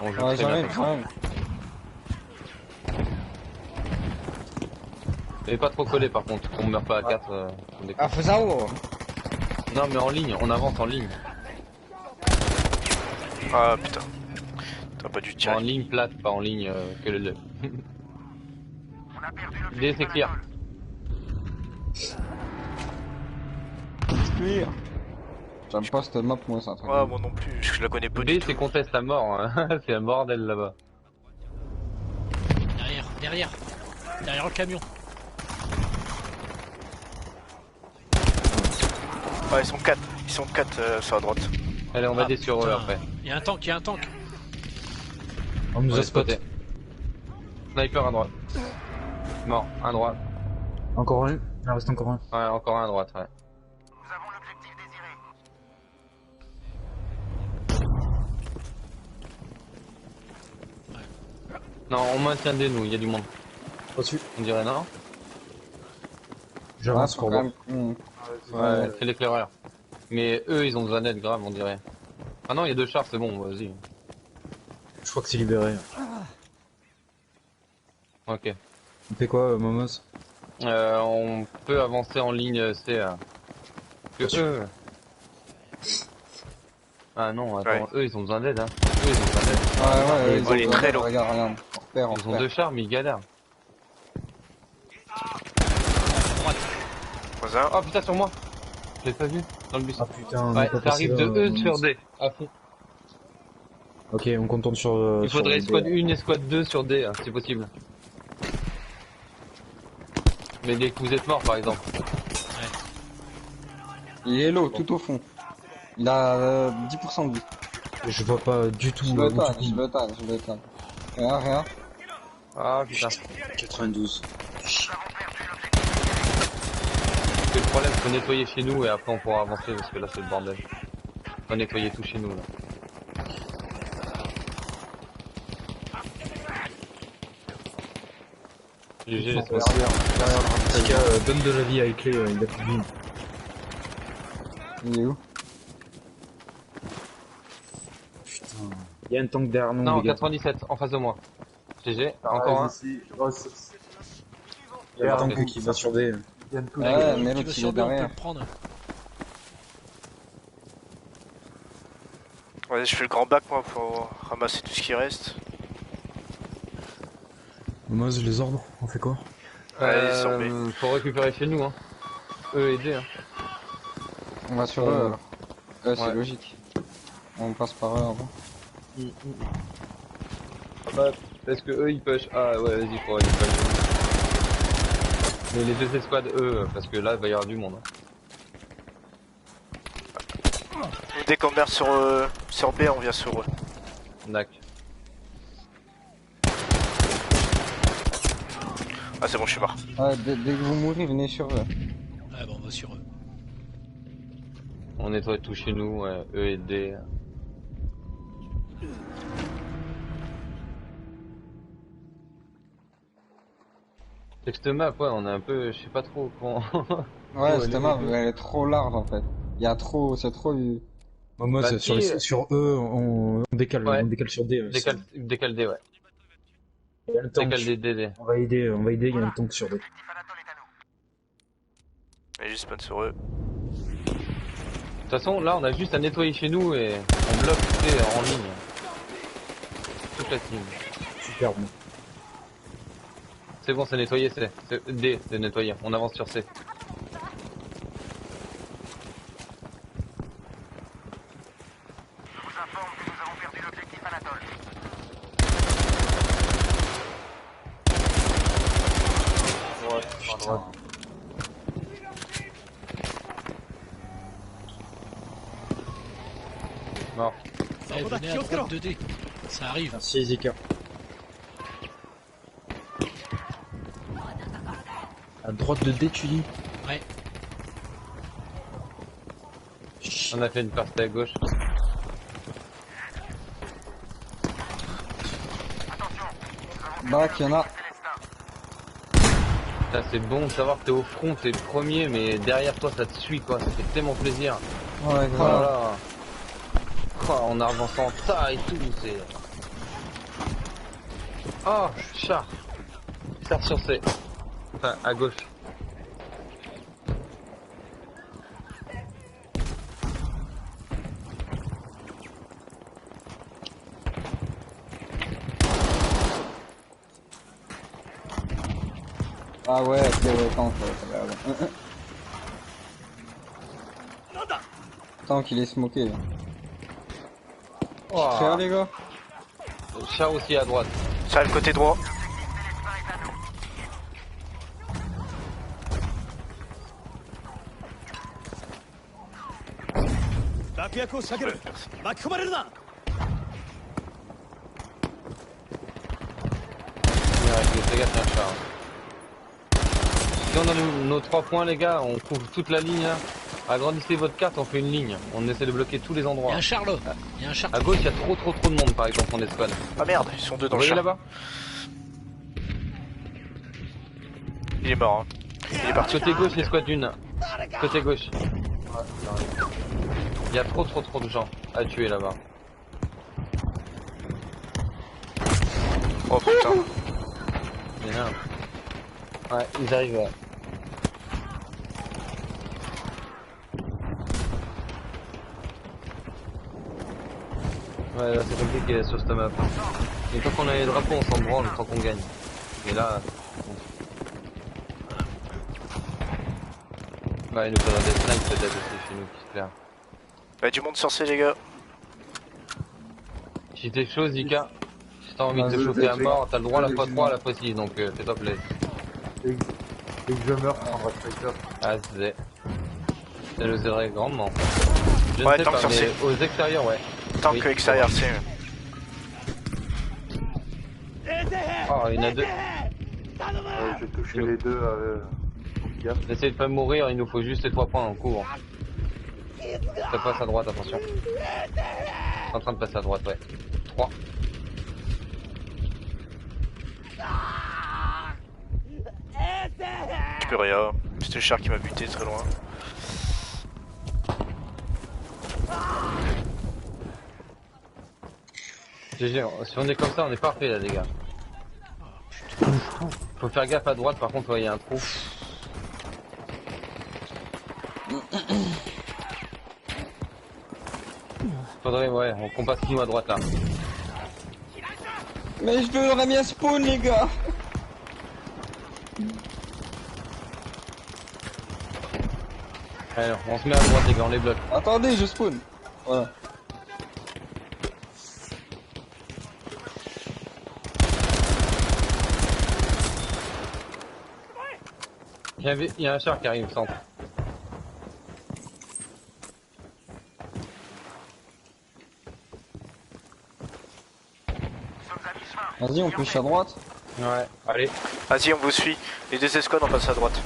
On joue Ouais, très bien. j'arrive. Et pas trop collé par contre, qu'on meurt pas à 4. Ah, faut ça où? Non mais en ligne, on avance en ligne. Ah putain. T'as pas dû En tirer. ligne plate, pas en ligne que le. D c'est clear. fuir. J'aime pas cette map, moi, c'est un truc. Ouais, moi non plus, je la connais pas B du tout. c'est conteste à mort, hein. C'est un bordel là-bas. Derrière, derrière. Derrière le camion. Ouais, ils sont 4. Ils sont 4 sur la droite. Allez, on va Ah, aller sur eux putain. après. Il y a un tank, il y a un tank. On nous On a est spot. spoté. Sniper à droite. Mort, un droite. Encore un. Il en reste encore un. Ouais, encore un à droite, ouais. Non, on maintient des nous, il y a du monde. Au-dessus. On dirait non. J'avance faut pour quand voir. même. Ouais, c'est l'éclaireur. Mais eux, ils ont besoin d'aide grave, on dirait. Ah non, il y a 2 chars, c'est bon, vas-y. Je crois que c'est libéré. Ok. On fait quoi, Momos? On peut avancer en ligne C. Que eux. Ah non, attends, Ouais. eux ils ont besoin d'aide, hein. Eux ils ont besoin d'aide. Ouais, Oh, il est très lourd. Regarde, regarde. On repère, on Ils ont repère. 2 chars, mais ils galèrent. Voisin. Oh putain, sur moi! Je l'ai pas vu, dans le bus. Ah putain, on Ouais, est pas ça arrive passé de là, E sur D. À fond. Ok, on contourne sur. Il sur faudrait le escouade D. 1 et escouade 2 sur D, hein, si possible. Mais dès que vous êtes mort, par exemple. Il est low, tout au fond. Il a 10% de vie. Je vois pas du tout. Je le tag, je le tag, je le tag. Rien, rien. Ah putain. 92. Parce que le problème, faut nettoyer chez nous et après on pourra avancer parce que là c'est le bordel. Faut nettoyer tout chez nous là. GG, les soirs. Derrière le rampe. Tika, donne de la vie à Eclé, il a plus de vie. Il est où? Putain. Il y a un tank derrière nous, Non, les gars. 97, en face de moi. GG, encore un. Ici. Il y a un tank Ok. qui va sur D. Ils viennent tous Ouais, mais Tu l'autre veux il est sur B, on peut derrière. le prendre. Ouais, je fais le grand bac moi pour ramasser tout ce qui reste. Momos, les ordres, on fait quoi? Ouais, sur B. Faut récupérer chez nous, hein. E et D, hein. On va sur eux alors. C'est Ouais. logique. On passe par eux avant. Ah bah, parce que eux ils push. Ah ouais, vas-y, faut récupérer. Mais les 2 escouades, eux, parce que là il va y avoir du monde. Hein. Dès qu'on meurt sur B, on vient sur eux. D'accord. Ah c'est bon, je suis mort. Ouais, dès que vous mourrez, venez sur eux. Ah bon, on va sur eux. On nettoie tout chez nous, ouais, E et D. Cette map, ouais, on est un peu, je sais pas trop comment. Ouais, Ouais, cette les map, deux. elle est trop large en fait. Il y a trop, c'est trop. Momos, Bah, sur, si, sur E, on décale, Ouais. on décale sur D. Décale D, ouais. Il y a un tank. Décale D, D. On va aider, il y a un tank sur D. Et juste spawn sur eux. De toute façon, là, on a juste à nettoyer chez nous et on bloque C en ligne. Toute la team. Superbe. C'est bon, c'est nettoyé, D, c'est nettoyé. On avance sur C. Mort. Eh, venez à droite de D. Ça arrive. Merci, Zika. À droite de D, tu dis? Ouais. On a fait une partie à gauche. Bac, il y en a. Putain, c'est bon de savoir que t'es au front, t'es le premier, mais derrière toi ça te suit quoi, ça fait tellement plaisir. Ouais, Oh là grave. là. Oh, on avance en tas et tout, c'est... Oh, chat. Chat sur C. Enfin, à gauche. Ah ouais, ok, ouais, attends, Tant qu'il est smoké. Là. Oh, Prêt hein, les gars? char aussi à droite. Ça le côté droit. Les gars, c'est un char. Si on a nos 3 points, les gars, on couvre toute la ligne. Là. Agrandissez votre carte, on fait une ligne. On essaie de bloquer tous les Il y a endroits. un char là. Il y a un char. À gauche, il y a trop de monde, par exemple, en espagne. Ah merde, ils sont deux dans Vous le voyez char. là-bas? Il est mort. Hein. Il est parti. Côté gauche, l'escouade d'une. Côté gauche. Il y a trop de gens à tuer là-bas. Oh putain. Il y en a un. Ouais, ils arrivent. Ouais. Ouais, là c'est compliqué sur cette map. Et tant qu'on a les drapeaux, on s'en branle, tant qu'on gagne. Mais là... Ouais, il nous faudra des snipes peut-être aussi chez nous, qui se plaît. Bah du monde sorcier les gars. Si t'es chaud, Zika, si t'as envie de te Vas-y, chauffer à vas-y. mort, t'as le droit à la Vas-y, x3, à la x6, donc fais-toi plaisir. Dès que je meurs, je prendrai Striker. Ah, ça nous aiderait grandement. Je ne Ouais, sais tant que pas, sorcier. mais aux extérieurs, ouais. Tant Oui, que extérieur c'est. Oh, il y en a deux. J'ai touché les deux. Gaffe. Essayez de pas mourir, il nous faut juste les 3 points en cours. Ça passe à droite, attention. C'est en train de passer à droite, ouais. 3. Je peux rien. C'était le char qui m'a buté très loin. GG, si on est comme ça, on est parfait là, les gars. Faut faire gaffe à droite, par contre, ouais, il y a un trou. Faudrait, ouais, qu'on passe nous à droite là. Mais je veux bien spawn les gars. Alors, on se met à droite, les gars, on les bloque. Attendez, je spawn. Voilà. Il y a un char qui arrive, centre. Vas-y, on push à droite. Ouais, allez. Vas-y on vous suit. Les deux escouades on passe à droite.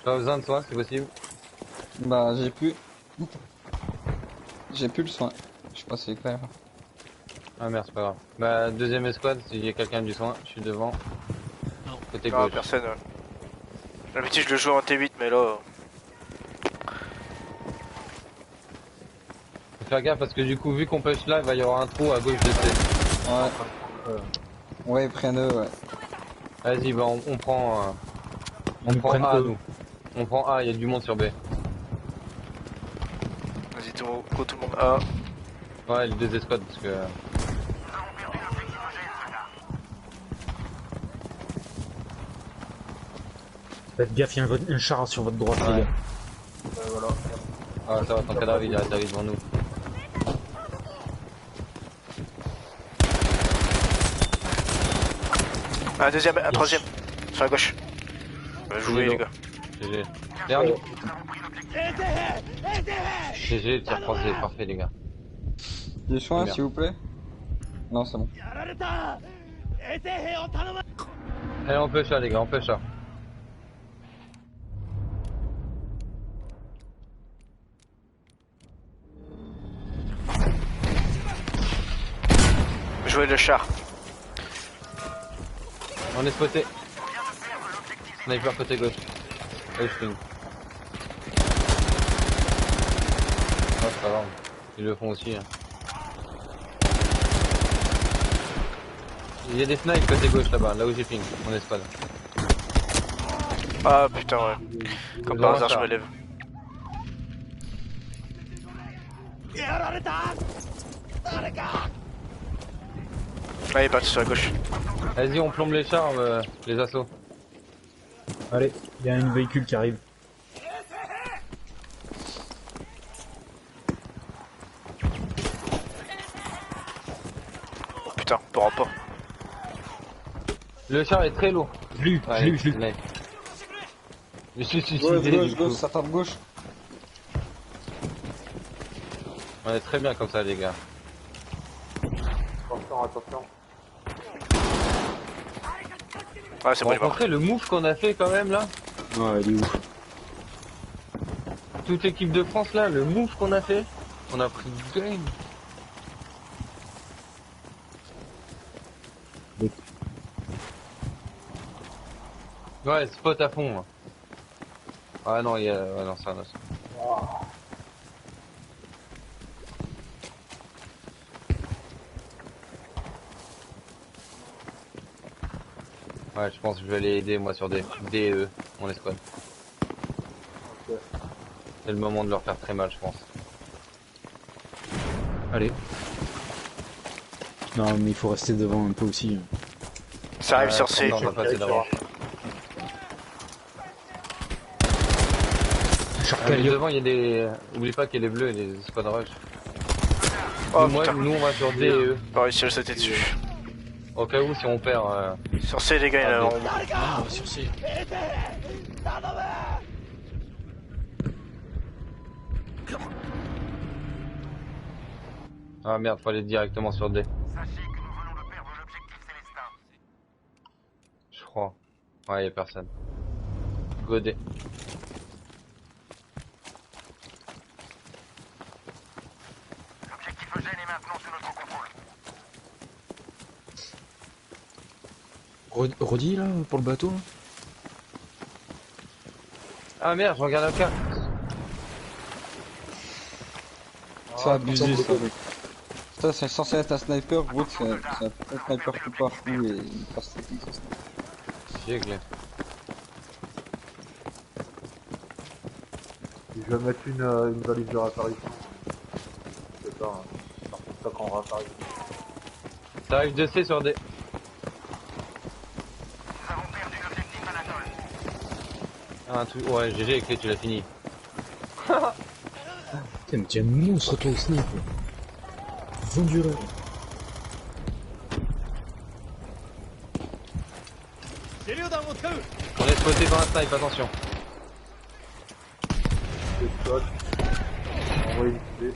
J'ai besoin de toi, c'est possible. Bah, j'ai plus. J'ai plus le soin. Je sais pas si c'est clair. Ah merde, c'est pas grave. Bah, deuxième escouade, s'il y a quelqu'un du soin, je suis devant. Non. Côté Non gauche. personne. D'habitude je le joue en T8 mais là. Faut faire gaffe parce que du coup, vu qu'on push là, il va y avoir un trou à gauche de C. Ouais. Ouais, prenne-le, ouais. Vas-y, bah on prend. On Ils prend prennent A, eux. nous. On prend A, il y a du monde sur B. Vas-y tout le monde A. Ouais, les deux escouades parce que. Faites gaffe, il y a un char sur votre droite, Ouais. les gars. Voilà. Ah, ça va, ton cadavre il arrive devant nous. Un deuxième, un troisième. Sur la gauche. Jouez les gars. GG. Derrière nous. GG, tir croisé, parfait les gars. Des soins, Merde. s'il vous plaît. Non, c'est bon. Allez, on push là les gars, on push là. Jouez le char. On est spoté. Sniper côté gauche. Ouais, je ping. Ah, c'est pas grave. Ils le font aussi. Hein. Il y a des snipes côté gauche là-bas, là où j'ai ping, mon escouade. Ah putain ouais. Comme Ils par ont un hasard je char. me lève. Ah il est parti sur la gauche. Vas-y, on plombe les chars, les assauts. Allez, il y a un véhicule qui arrive. Putain, on pourra pas. Le char est très lourd. Je l'ai eu, je l'ai eu, je l'ai eu. mec. Je suis Gauche, suicidé gauche, du gauche, coup. ça tape gauche. On est très bien comme ça les gars. Attention, attention. Ouais, c'est Vous bon, il est mort. rencontrez le move qu'on a fait quand même là? Ouais, il est ouf. Toute l'équipe de France là, le move qu'on a fait, on a pris du game. Ouais, spot à fond. Là. Ah non, il y a... Ouais, non, c'est un os. Ouais, je pense que je vais aller aider moi sur des DE, mon escouade. Ok. C'est le moment de leur faire très mal, je pense. Allez. Non, mais il faut rester devant un peu aussi. Ça arrive sur C. Non, on va passer d'avant. Charcalio. Devant, il y a des... Oublie pas qu'il y a les bleus et les squad rush. Oh Moi, putain, nous, on va sur DE. pas réussi à le sauter dessus. Au cas où, si on perd... Sur C, les gars, il y en a un. Ah, sur C. Ah merde, faut aller directement sur D. Je crois. Ouais, y a personne. Go D. Rodi là, pour le bateau là. Ah merde, je regarde la carte. C'est abusé ça. Ça c'est censé être un sniper, Wood c'est un sniper tout partout et il passe très vite. J'ai Je vais mettre une valise de réapparition. C'est ça, hein. Par contre, ça quand on réapparait. Ça arrive de C sur D. Ah, un truc... Ouais, GG avec les, tu l'as fini. Putain, mais t'es un monstre toi au snipe. Vendu là. On est spoté par un snipe, attention. C'est spot. Envoyer une idée.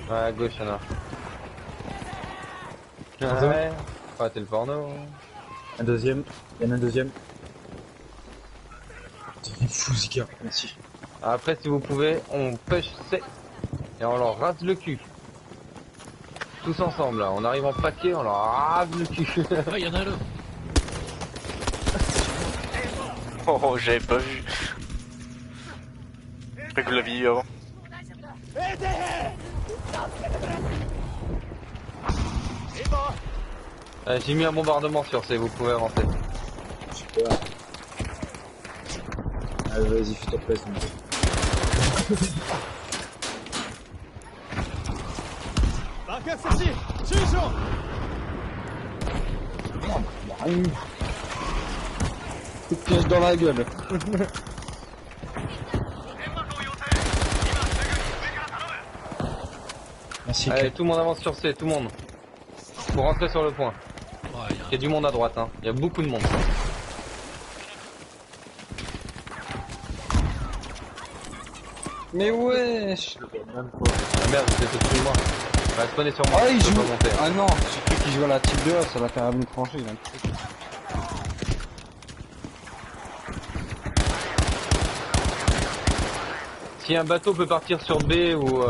Ouais, à gauche, y'en a. Ouais. Ah, t'es le porno. Un deuxième. Il y en a un deuxième. T'es fou, Zika. Merci. Après, si vous pouvez, on push C. Et on leur rase le cul. Tous ensemble, là. On arrive en paquet, on leur rase le cul. Ah, il y en a là. Oh, j'avais pas vu. Je crois que vous l'aviez eu avant. J'ai mis un bombardement sur C, vous pouvez avancer. Super. Allez, vas-y, fais ta place. Coup de pièce dans la gueule. Merci. Allez, tout le monde avance sur C, tout le monde. Pour rentrer sur le point. Ouais, il y en a Il y a du monde à droite, hein. Il y a beaucoup de monde. Mais wesh. Même pas. Ah merde, c'est au-dessus de moi. Va spawner sur moi, Ah il je peux joue. pas monter. Ah non, j'ai cru qu'il jouait à la type 2, c'est la carabine tranchée, il a un truc. Si un bateau peut partir sur B ou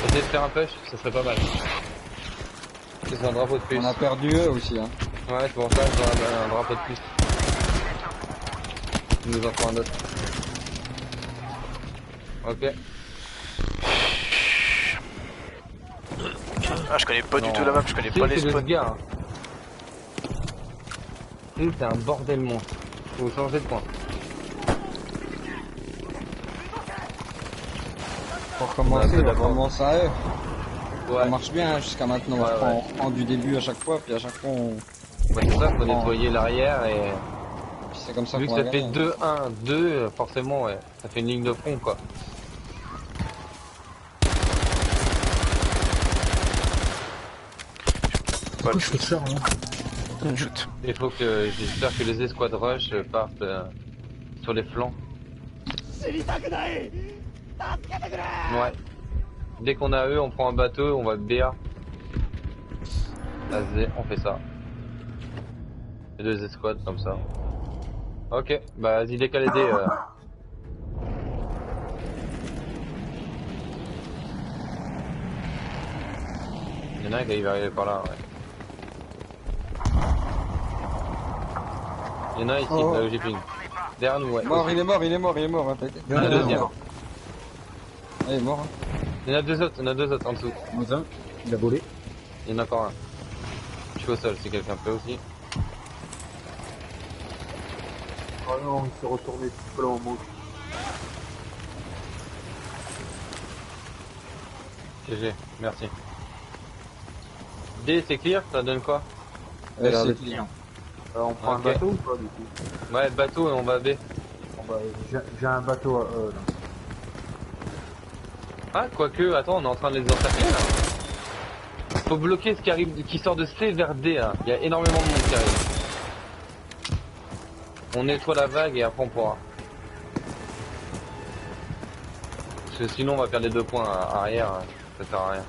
essayer de faire un push, ça serait pas mal. C'est un drapeau de plus. On a perdu eux aussi hein. Ouais, c'est pour ça que j'ai un drapeau de plus. Il nous en faut un autre. Ok. Ah, je connais pas du Non. tout la map, je connais pas les C'est le spawns. gars. C'est un bordel monstre. Faut changer de point. Pour commencer, on commence à eux. Ouais. Ça marche bien hein, jusqu'à maintenant. Ouais, On reprend du début à chaque fois, puis à chaque fois on... Ouais, c'est ça, faut nettoyer l'arrière et Puis c'est comme ça Vu que qu'on va ça fait gagner. 2-1, 2, forcément, ouais. Ça fait une ligne de front, quoi. Pourquoi je fais ça, hein One shoot. Il faut que, j'espère que les escouades rush partent sur les flancs. Ouais. Dès qu'on a eux, on prend un bateau, on va BA. Vas-y, on fait ça. Les 2 escouades comme ça. Ok, bah vas-y, décalez des. Il y en a un qui va arriver par là, ouais. Il y en a un ici, Oh. là où j'ai ping. Derrière nous, ouais. Mort, il est mort, hein, t'inquiète. Il y en a un deuxième. Ah, il est mort, hein. Il y en a 2 autres, en dessous. Attends, il a volé. Il y en a encore un. Je suis au sol si quelqu'un peut aussi. Oh non, il s'est retourné tout seul en mode. GG, merci. D, c'est clear, ça donne quoi? C'est client. On prend Ok. un bateau ou pas du coup? Ouais, bateau et on va B. Bon, bah, j'ai un bateau à eux là. Ah, quoique, attends, on est en train de les encercler là. Faut bloquer ce qui arrive, qui sort de C vers D là. Il y a énormément de monde qui arrive. On nettoie la vague et après on pourra. Parce que sinon on va perdre les 2 points arrière, ça sert à rien.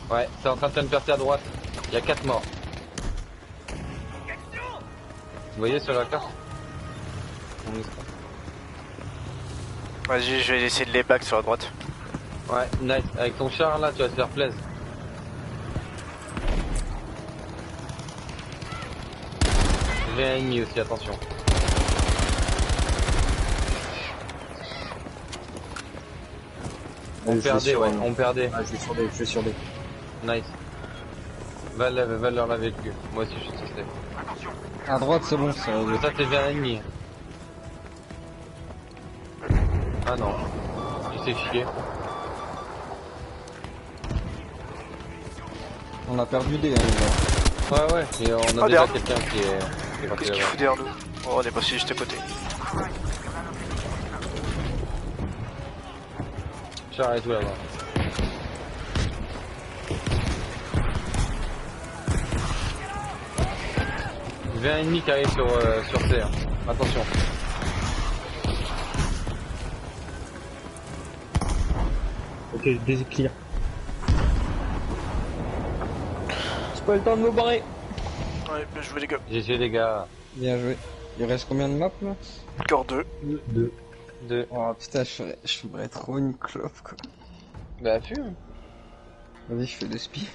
Ouais, c'est en train de se percer à droite. Il y a 4 morts. Vous voyez sur la carte? Vas-y, je vais essayer de les back sur la droite. Ouais, nice. Avec ton char là, tu vas te faire plaisir. J'ai un ennemi aussi, attention. On perdait, ouais, on perdait. Ah, je vais sur des. Nice. Va leur laver le cul. Moi aussi je suis testé. À droite, c'est bon, ça va. Mais ça c'est vers l'ennemi. Ah non. Tu sais chier. On a perdu des, hein, les gars. Ouais ouais, et on a Oh, déjà derrière. quelqu'un qui est parti Qu'est-ce qu'il là-bas. fout derrière nous? Oh, on est passé juste à côté. Char et tout là-bas. Il y a un ennemi qui arrive sur C. Hein. Attention. Ok, des clear. C'est pas le temps de nous barrer. Ouais, bien joué les gars. GG les gars. Bien joué. Il reste combien de maps là? Encore 2. 2. Oh putain, je ferais trop une clope quoi. Bah fume. Vas-y, je fais des spies.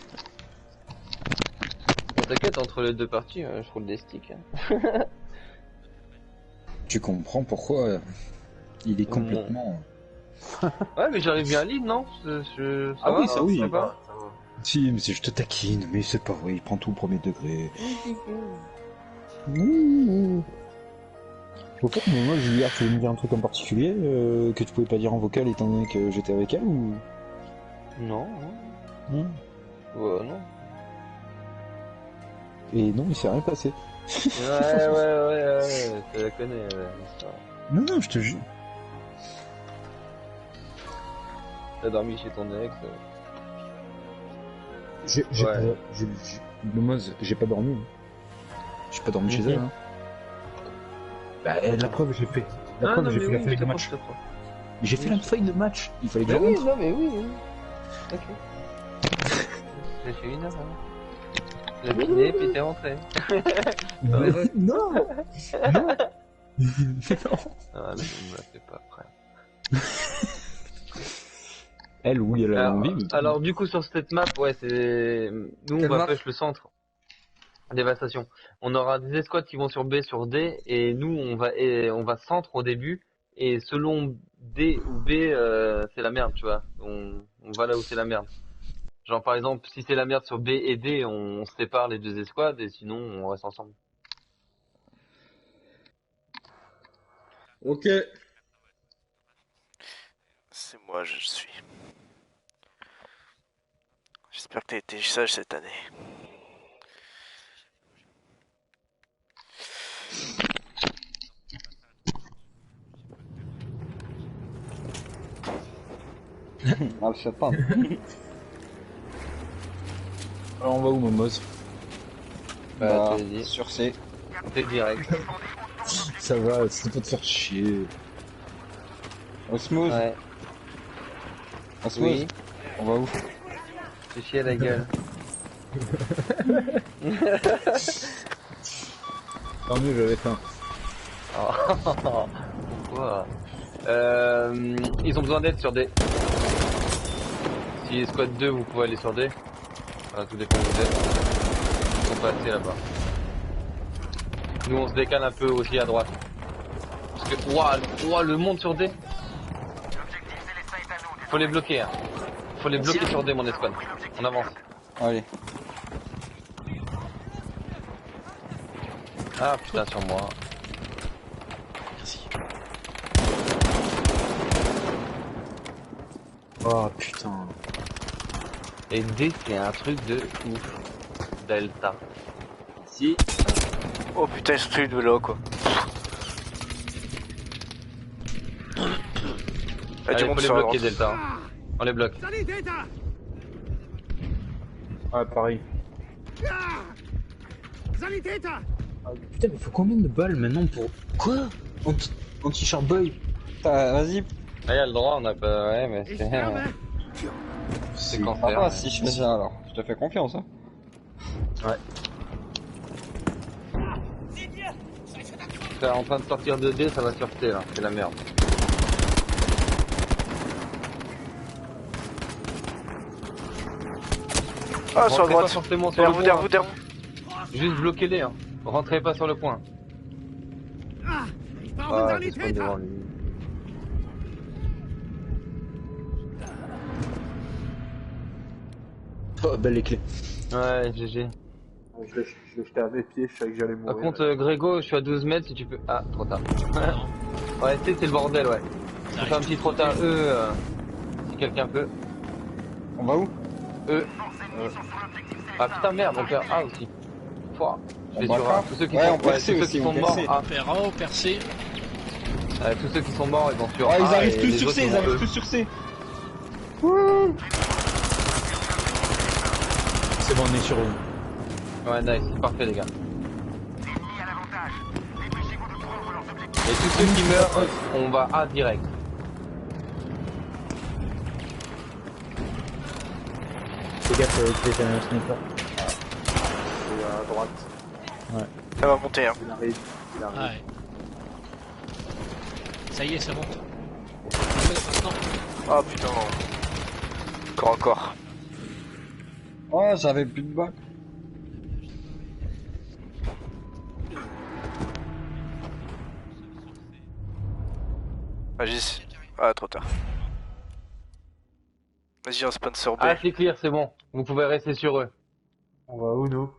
T'inquiète, entre les 2 parties, je roule des sticks. Hein. Tu comprends pourquoi il est complètement. Ouais, mais j'arrive bien à lead, non? Ça Ah va, oui, ça oui. ça va. Si, mais je te taquine, mais c'est pas vrai, il prend tout au premier degré. Ouh. Au fait, mais moi, Julia, tu veux me dire un truc en particulier que tu pouvais pas dire en vocal étant donné que j'étais avec elle ou. Non, Non. non. Et non, il s'est rien passé. Ouais, je la connais, l'histoire. Non, non, je te jure. T'as dormi chez ton ex. J'ai Ouais. pas. J'ai pas dormi. J'ai pas dormi chez elle. Hein. Bah, la preuve, j'ai fait. La preuve, j'ai fait la feuille de match. J'ai fait la feuille de match. Il fallait que je rentre. non, mais oui. Ok. J'ai fait 1 heure, hein. J'ai dîné, puis t'es rentré. Non. Non. Non. Ah, mais je me la fais pas après. Elle, oui, elle a envie. Mais... Alors, du coup, sur cette map, ouais, c'est. Nous, Quelle on va map? push le centre. Dévastation. On aura des escouades qui vont sur B, sur D, et nous, on va centre au début, et selon D ou B, c'est la merde, tu vois. On va là où c'est la merde. Genre, par exemple, si c'est la merde sur B et D, on se sépare les 2 escouades, et sinon, on reste ensemble. Ok. C'est moi, je suis. J'espère que t'as été sage cette année. Ah, je sais pas. Alors on va où, Momoz? Bah, je te l'ai dit. sur C. T'es direct. Ça va, c'est pas de faire chier. Osmose. Ouais. Osmose. Oui. On va où? Fais chier la gueule. Tant mieux, j'avais faim. Oh. Pourquoi ils ont besoin d'aide sur D. Si squad 2, vous pouvez aller sur D. Enfin, tout dépend où vous êtes. Ils sont pas assez là-bas. Nous, on se décale un peu aussi à droite. Parce que, ouah, le monde sur D. Faut les bloquer, hein. Faut les bloquer sur D, mon escouade. On avance. Allez. Ah putain, sur moi. Merci. Oh putain. Et D, c'est un truc de ouf. Delta. Si. Oh putain, ce truc de là quoi. Ah, Allez, du faut monde les sur la bloquer, droite. Delta. On les bloque. Sanitäter! Ouais, pareil. Sanitäter! Putain, mais faut combien de balles maintenant pour... Quoi? Anti-Shark-Boy? Vas-y. Ah, y'a le droit, on a pas... Ouais, mais Ich c'est... sterbe! C'est quand Ah faire. bah si je fais ça alors. Je te fais confiance hein. T'es en train de sortir de D, ça va sur T, là. C'est la merde. Ah, sur la Rentrez pas droite. forcément sur Derrière le vous, point. derrière vous, derrière vous. Juste bloquez-les, hein. Rentrez pas sur le point. Ah, ich brauche einen Ah, je spawn devant Sanitäter! lui. Oh, belle les clés. Ouais, GG. Je l'ai jeté à mes pieds, je savais que j'allais mourir. Par contre, Grégo, je suis à 12 mètres si tu peux. Ah, trop tard. Ouais, c'est le bordel, ouais. On fait un petit trottin E, si quelqu'un peut. On va où? E. Ah putain, merde, on perd A aussi. Pouah. Je vais On sur va A. pas. Tous ceux qui Ouais, sont, on perd C tous ceux aussi, qui on sont perd morts, C. A. Perro, percé. Tous ceux qui sont morts, ils vont sur Ah, A. ils arrivent et tous les sur autres, C, ils vont arrivent E. tous sur C. C'est bon, on est sur eux. Ouais, nice, c'est parfait, les gars. Et tous ceux qui meurent, on va A direct. Fais gaffe avec les sniper. Et à droite. Ça va monter hein. Il arrive. Il arrive. Ouais. Ça y est, ça monte. Maintenant. Ah putain. Encore. Oh, j'avais plus de balles. Agis. Ah, trop tard. Vas-y, un sponsor B. Ah, c'est clear, c'est bon. Vous pouvez rester sur eux. On va où nous?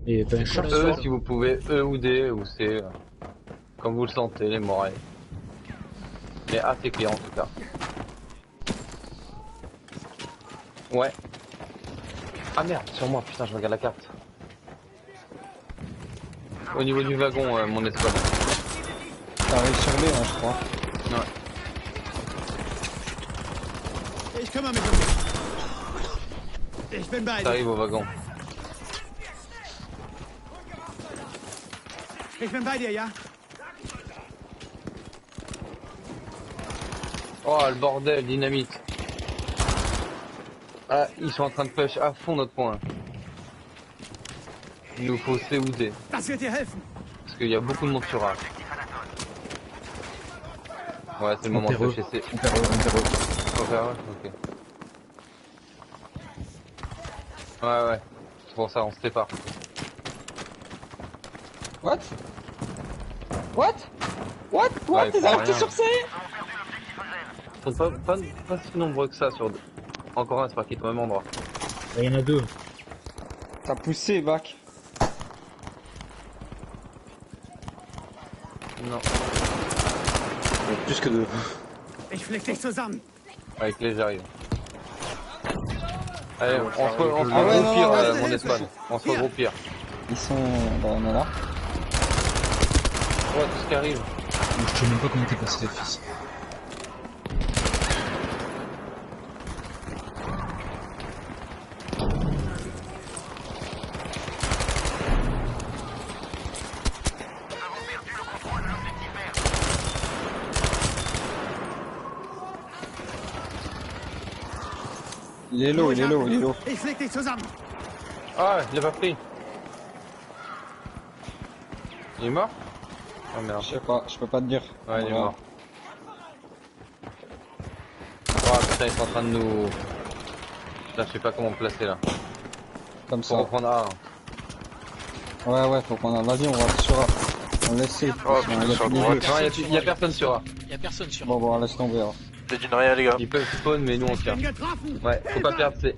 Et pas un shark. E si vous pouvez, E ou D ou C, comme vous le sentez, les morailles. Mais A c'est clear en tout cas. Ouais. Ah merde, sur moi, putain, je regarde la carte. Au niveau du wagon, mon escouade. T'arrives sur B hein, je crois. Ouais. Ich kümmere mich um dich. Ich bin bei dir. T'arrives au wagon. Ich bin bei dir, ja? Oh le bordel, dynamite. Ah, ils sont en train de push à fond notre point. Il nous faut C ou D. Das wird dir helfen. Parce qu'il y a beaucoup de monde sur A. Ouais, c'est le moment de perd eux. pusher C. On perd eux, on perd eux. Faut faire, ouais, ok. Ouais, ouais. C'est pour ça, on se sépare. What? What? What? What? Ouais, Ils faut arrivent rien. tous sur C? Ils sont pas si nombreux que ça sur... Encore un, c'est parti au même endroit. Il y en a deux. T'as poussé, bac. Non. Plus que deux. Ich flick dich zusammen. Avec les j'arrive. Allez, on se Ah ouais, regroupe non, pire, non, ouais, mon c'est- escouade. On se regroupe pire. Ils sont... Bon, on est là. Ouais, tout ce qui arrive. Je sais même pas comment t'es passé, fils. Il est low, il est low, il est low. Ich flieg dich zusammen. Ah, il l'a pas pris. Il est mort? Oh merde. Je sais pas, je peux pas te dire. Ouais, il est Voilà. mort. Oh putain, ils sont en train de nous... Putain, je sais pas comment me placer là. Comme Pour ça. en prendre A. Ouais, faut qu'on a. Vas-y, on va sur A. On laisse C. Oh, Sinon, putain, il y a sur plus de droite. jeu. Non, y a personne sur A. Y'a personne sur. Bon, laisse tomber. Hein. Je dis rien, les gars. Ils peuvent spawn, mais nous on Ich tient. bin getroffen. Ouais, faut pas perdre C.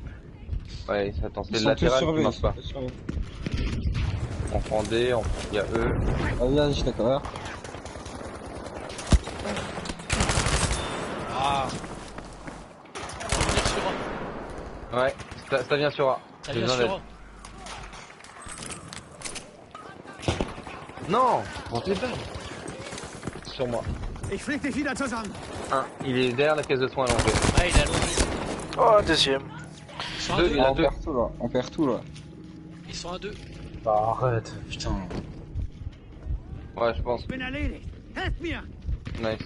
Ouais, attends, c'est Ils le sont tous latéral qui surveillés. marche pas. On prend D, il y a E. Vas-y, je t'accorde. Ah. Faut venir sur A. Ouais, ça vient sur A. Ça J'ai vient besoin sur d'aide. A. Non, prends tes balles. Sur moi. Ich flieg dich wieder zusammen. Il est derrière la caisse de soins allongée. Ah, il est allongé. Oh, deuxième. Ils sont à Deux, 2. il y en a On deux. perd tout là. On perd tout là. Ils sont à 2. Bah arrête, putain. Ouais, je pense. Ich bin erledigt. Helft mir. Nice.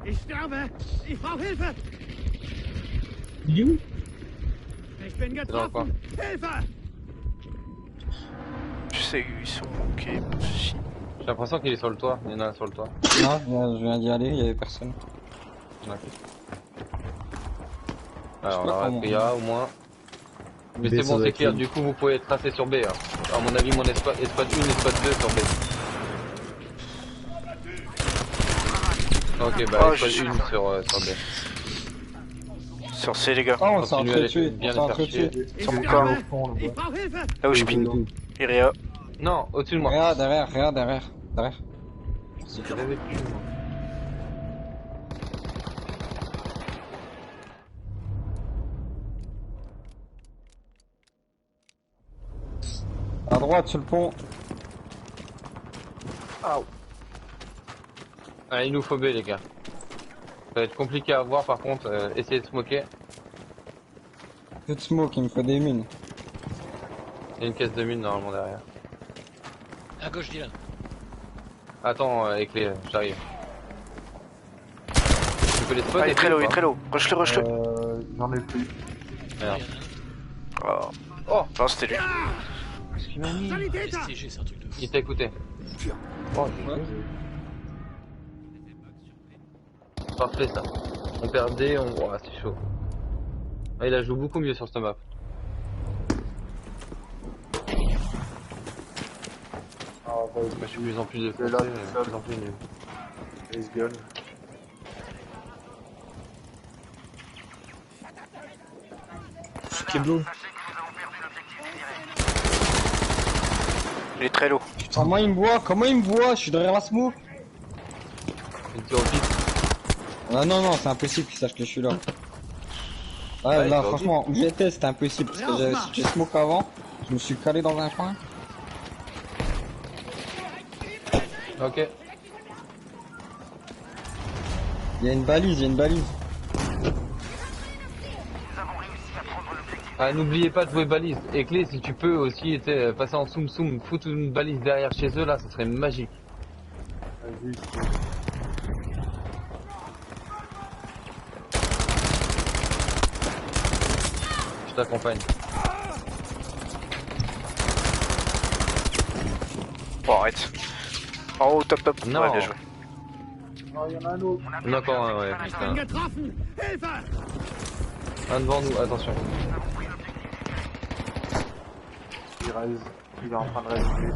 Ich sterbe. Ich brauche Hilfe. Il est où? Ich bin getroffen. Hilfe. Je sais qu'ils sont manqués, pas de soucis. J'ai l'impression qu'il est sur le toit. Il y en a un sur le toit. Non, je viens d'y aller, il y avait personne. Alors, Je sais on pas aura comment. pris A au moins. Mais B, c'est ça bon, doit c'est être clair. lui. Du coup, vous pouvez tracer sur B. Hein. À mon avis, mon escouade 1, escouade 2 sur B. Ok, bah Oh, escouade je- 1 sur B. Sur C, les gars. Oh, on s'est Continuez à les- entretués. bien On s'est les faire chier. entretués. Ich Sur mon sterbe. au fond, le Ich gars. brauche Hilfe. Là où je ping. Iria. Non, au-dessus de moi. Regarde derrière, regarde derrière. Derrière. Je l'avais plus, moi. À droite, sur le pont. Allez, il nous faut B, les gars. Ça va être compliqué à voir, par contre. Essayez de smoker. Peu de smoke, il me faut des mines. Il y a une caisse de mine normalement derrière. À gauche, Dylan. Attends, avec les... j'arrive. Tu peux les spots? Ah, il est très low, il est très low. Rush-le, rush-le. J'en ai plus. Merde. Oh. Oh, Non, c'était lui. qu'est-ce qu'il m'a mis? Sanitäter. STG, c'est un truc de fou. Il t'a écouté. Oh, Ouais. parfait ça. On perd D, on... Oh, c'est chaud. Ah, il a joué beaucoup mieux sur cette map. Je suis de plus en plus C'est là, défoncé, c'est de plus en plus nul. Ace gun. Keblo. Il est très low. Comment il me voit? Comment il me voit? Je suis derrière la smoke. Une tir au pif. Ah non, c'est impossible qu'il sache que je suis là. Ouais, Ouais, là, c'est franchement, GT c'était impossible parce que j'ai smoke avant. Je me suis calé dans un coin. Ok. Il y a une balise, il y a une balise. Ah, n'oubliez pas de jouer balise. Et clé, si tu peux aussi passer en soum, foutre une balise derrière chez eux, là, ça serait magique. Vas-y. Je t'accompagne. Bon, arrête. En haut, top, top. Non. Ouais, bien joué. Oh, il y en a un autre. On a encore un, ouais, Ich putain. bin getroffen. Hilfe. Un devant nous, attention. Il reste. Il est en train de rester.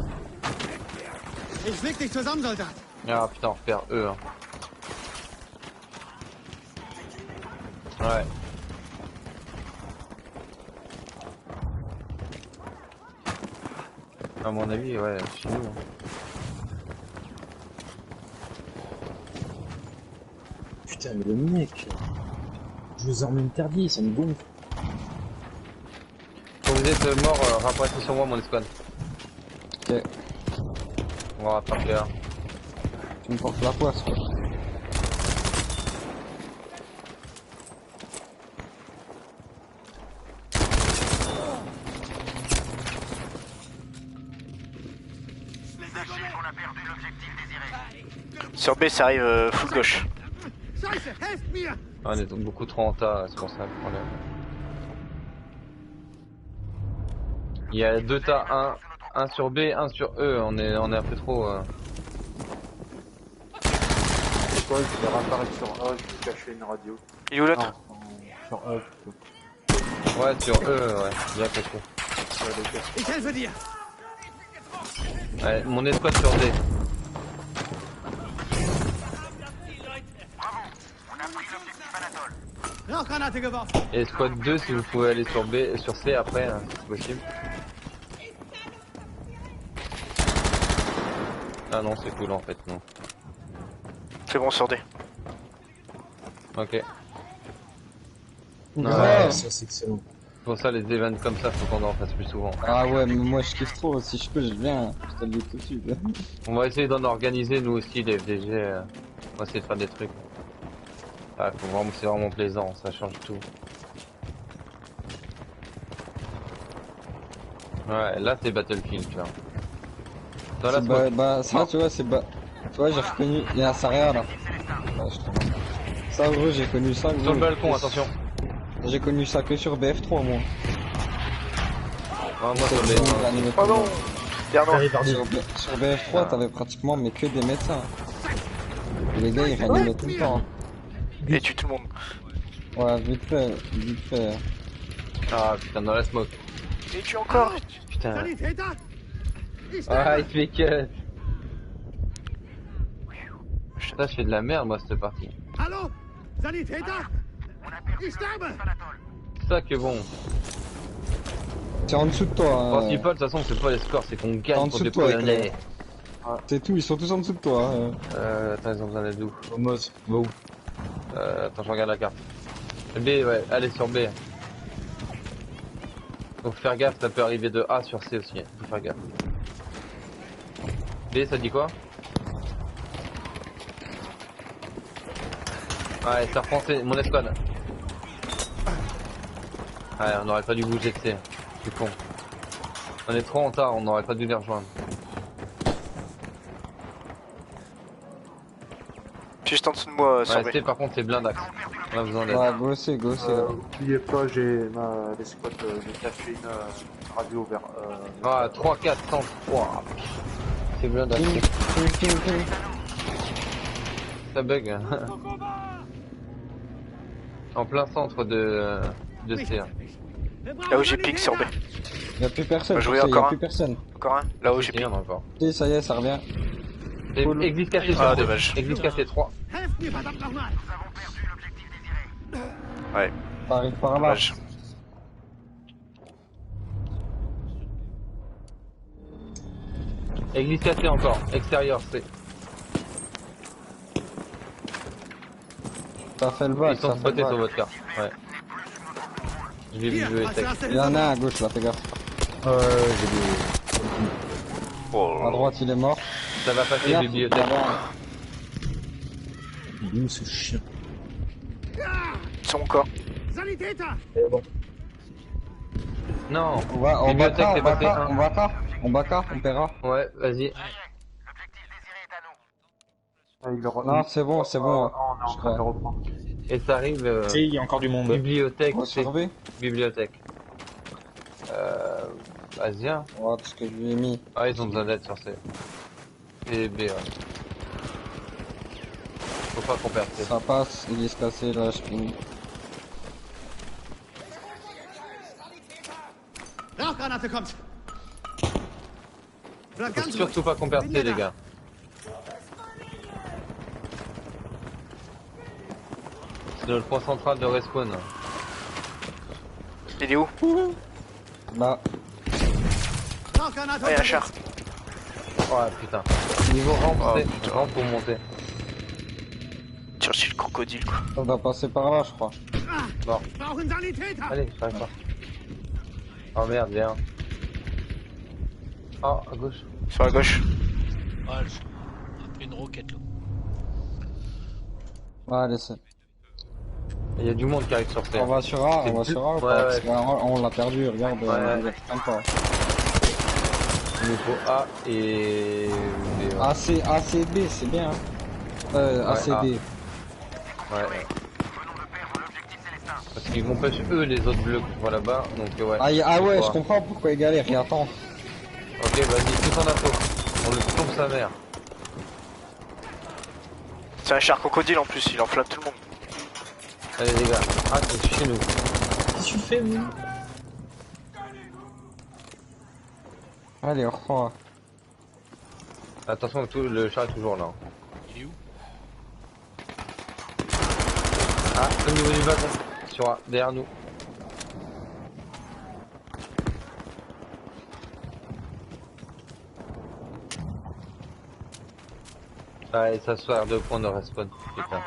Ich flieg dich zusammen, Soldat. Ah putain, on repère eux. Hein. Ouais. À mon avis, ouais, chez nous. Hein. Putain, mais le mec. Je vous arme interdit, ça me gonfle. Quand vous êtes mort, rapprochez sur moi mon escouade. Ok, On va rattraper là. tu me portes la poisse quoi. Sur B, ça arrive full gauche. Scheiße, helft mir! Ah, on est beaucoup trop en tas, c'est pour ça le problème. Il y a 2 tas, un sur B, un sur E, on est un peu trop... C'est quoi, je vais réapparaître sur A, je vais cacher une radio. Il est où l'autre? Sur A, plutôt. Ouais, sur E, ouais, bien caché. Ich helfe dir! Ouais, mon escouade sur D. Rauchgranate geworfen! Et escouade 2 si vous pouvez aller sur B, sur C après, hein, si c'est possible. Ah non, c'est cool en fait, non. C'est bon sur D. Ok. Ouais, ça c'est excellent. Pour ça, les events comme ça, faut qu'on en fasse plus souvent. Ah ouais, mais moi je kiffe trop, si je peux, je viens, je te le dis tout de suite. On va essayer d'en organiser nous aussi, les FDG. On va essayer de faire des trucs. Ah, c'est vraiment plaisant, ça change tout. Ouais, là c'est Battlefield, tu vois. Dans la smoke. Ça, tu vois, c'est tu vois, j'ai reconnu, il y a un Saria là. Ouais, ça, gros, j'ai connu ça. Sur le balcon, attention. J'ai connu ça que sur BF3, moi. Ah, moi sur les... Oh non! Sur BF3, t'avais pratiquement mais que des médecins. Et les gars, ils réanimaient tout le temps. Hein. Et tue tout le monde. Ouais, vite fait, vite fait. Ah putain, dans la smoke. Et tue encore! Putain. Sanitäter! Ich Ah, sterbe! il fait que... Putain, je fais de la merde moi cette partie. Hallo? Sanitäter! Ich sterbe! C'est ça que bon. C'est en dessous de toi. Principal, de toute façon, c'est pas les scores, c'est qu'on En gagne dessous contre de des toi, Polonais. C'est tout, ils sont tous en dessous de toi. Attends, ils ont besoin d'aide où? Moz, va où? Attends, je regarde la carte. B, ouais, allez sur B. Faut faire gaffe, ça peut arriver de A sur C aussi, faut faire gaffe. B, ça dit quoi? Ouais, ça reprend mon escouade. Ouais, on aurait pas dû bouger de C, c'est con. On est trop en retard, on aurait pas dû les rejoindre. Juste en dessous de moi sur Ouais, B. C par contre c'est blindax. On a besoin d'aide. Ouais, go c'est, go c'est. N'oubliez pas, j'ai l'escouade, j'ai caché une radio vers... Ah, 3, 4, 100, 3. C'est blindax. Ça bug. Hein. En plein centre de C. Hein. Là où j'ai pique sur B. Y'a plus personne, Bah, jouer y'a encore plus un. personne. Encore un? Là où j'ai pique. Rien encore. Si, ça y est, ça revient. Et église cassée sur Ah, C. dommage. Église cassée 3. Helft mir, verdammt nochmal! Ouais, Ça arrive par là. dommage. Église cassée encore. Extérieur C. Ça fait le bas, Ils sont ça fait spotés le sur bas. votre carte. Ouais. Je vais Hier, jouer was tech. hast du Il y en a un à gauche là, fais gaffe. J'ai des... Oh, À droite, il est mort. Ça va passer Regarde, bibliothèque. Il est où ce chien? ils sont encore. Sanitäter! Non. On va Bibliothèque, pas, t'es passé un. on bacca, on paiera. Ouais, vas-y. Non, c'est bon, c'est bon. on est en train de reprendre. Et ça arrive. Si, il y a encore du monde. Bibliothèque. On va C. surveiller. Bibliothèque. Vas-y. Hein. Ouais, parce que je lui ai mis. Ah, ils ont besoin d'aide sur C. Et B, ouais. Faut pas qu'on perde C. Ça passe, il est se cassé là, je finis. Rauchgranate kommt! Bleib Faut ganz ruhig! surtout pas qu'on perde Bin C, mir les da. gars. C'est le point central de respawn. Il est où? Là, Rauchgranate Ah, il y a un unterwegs. char. Ouais, putain. Niveau rampe, Oh, C. putain. Rampe pour monter. Chercher le crocodile quoi. ça doit passer par là, je crois. Bon. Ich brauche einen Sanitäter! Allez, j'arrive pas. Oh merde, viens. Oh, à gauche. Sur la gauche. Ah, un peu une roquette là. Ouais, allez, c'est. Il y a du monde qui arrive sur C. On va sur A, C'est on va plus- sur A ou ouais, pas? Parce ouais. qu'on l'a perdu, regarde, Ouais. il reste un pas. Il nous faut A et B. Ouais. A, C, B, c'est bien. Hein. ACD. Ouais. Parce qu'ils vont pêcher eux les autres bleus qu'on voit là-bas, donc ouais. Ah ouais, je comprends pourquoi ils galèrent, et attends. Ok, vas-y, tout en info. On le plombe sa mère. C'est un char crocodile en plus, il enflamme tout le monde. Allez les gars, c'est chez nous. Qu'est-ce que tu fais, nous? Allez, on reprend. Attention, le char est toujours là. Il est où? Ah, au niveau du wagon, derrière nous. Ah, et ça se fait 2 points de respawn, putain.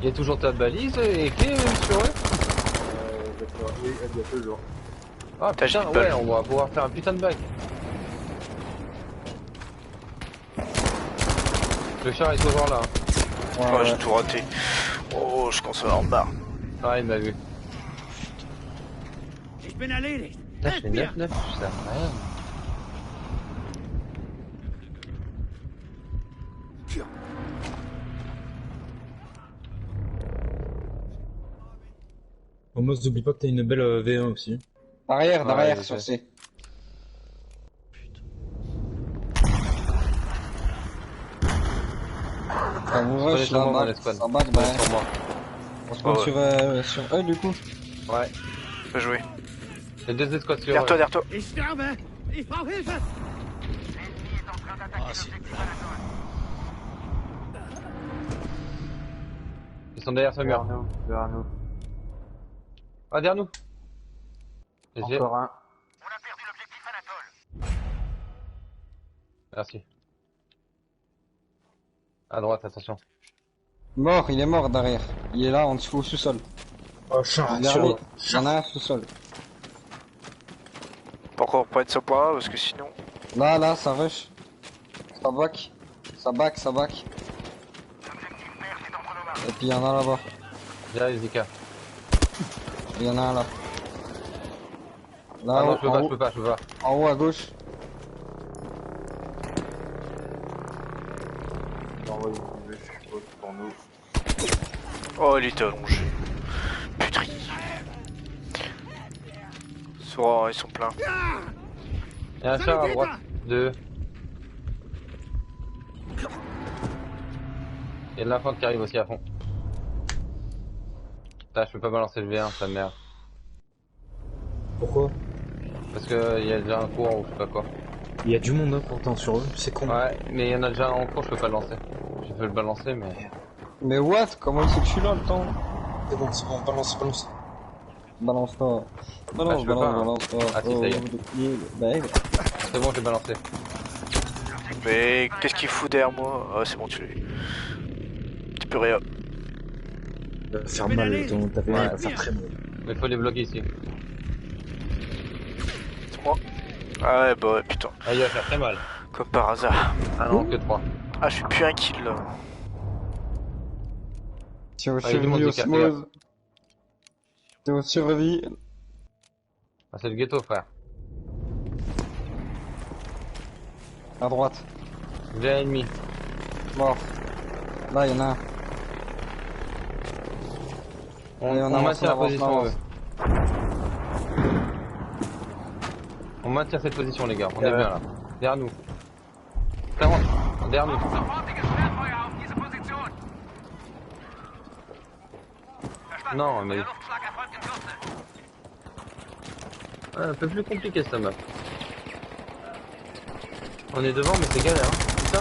Il y a toujours ta balise et clé sur eux? Oui, il y a toujours. Ah T'as putain, juste ouais, pas. on va pouvoir faire un putain de bac. Le char est toujours là. Ouais, j'ai tout raté. Oh, je commence à avoir marre. Ah, il m'a vu. Ich bin erledigt. Là, je fais 9-9, ça sert à rien. Moz, n'oublie pas que t'as une belle V1 aussi. Derrière, Ouais, je sur sais. C. Ça vous rush sur moi, là-bas, mon escouade. ça bat, Ouais, sur moi. on se compte sur E du coup. Ouais. Bien joué. Il y a 2 escouades sur Derrière toi, eux. derrière toi. Ich sterbe. Ich brauche Hilfe. Ah, c'est une blague. Ils sont derrière ce mur. Derrière nous. Ah, derrière nous. Et j'ai- Encore un. Merci. À droite, attention. Mort, il est mort derrière. Il est là en dessous au sous-sol. Oh, char, Dernier, il y en a un sous-sol. Pas encore pas être sur point A parce que sinon. Là, ça rush. Ça back. Et puis il y en a là-bas. Derrière Zika. Il y en a un là. Ah Là, non, je peux pas. en haut à gauche. Envoyez une bûche haute pour nous. Oh, il était allongé. Putain. Sora, ils sont pleins. Il y a un char à droite. 2. Il y a de l'infante qui arrive aussi à fond. Putain, je peux pas balancer le V1, sa mère. Pourquoi? Parce que il y a déjà un cours ou je sais pas quoi. Il y a du monde, hein, pourtant, sur eux. C'est con. Ouais, mais il y en a déjà un en cours, je peux pas le lancer. Je peux le balancer, mais... Mais what? Comment il sait que je suis là le temps? C'est bon, balance. Balance pas. je peux pas, hein. Balance pas. Ah, si, ça y est. Bah, C'est bon, j'ai balancé. Mais qu'est-ce qu'il fout derrière moi? Ah, c'est bon, tu l'as eu. Tu peux rien. Faire mal, ta V1 Ouais. va faire très mal. Mais faut les bloquer ici. C'est moi. Ah ouais, bah ouais, putain. Ah, il va faire très mal. Comme par hasard. Ah non, que 3. Ah, je suis plus un kill là. T'es au Ah, il y a du monde, survie, Zika, Osmose. T'es au survie. Ah, c'est le ghetto, frère. À droite. J'ai un ennemi. Mort. Là, il y en a un. On, Allez, on on avance, maintient la on avance, position, on avance. On maintient cette position, les gars. On est bien là. Derrière nous. 40. Derrière nous. Non, mais... Ah, un peu plus compliqué cette map. On est devant, mais c'est galère, hein. Putain.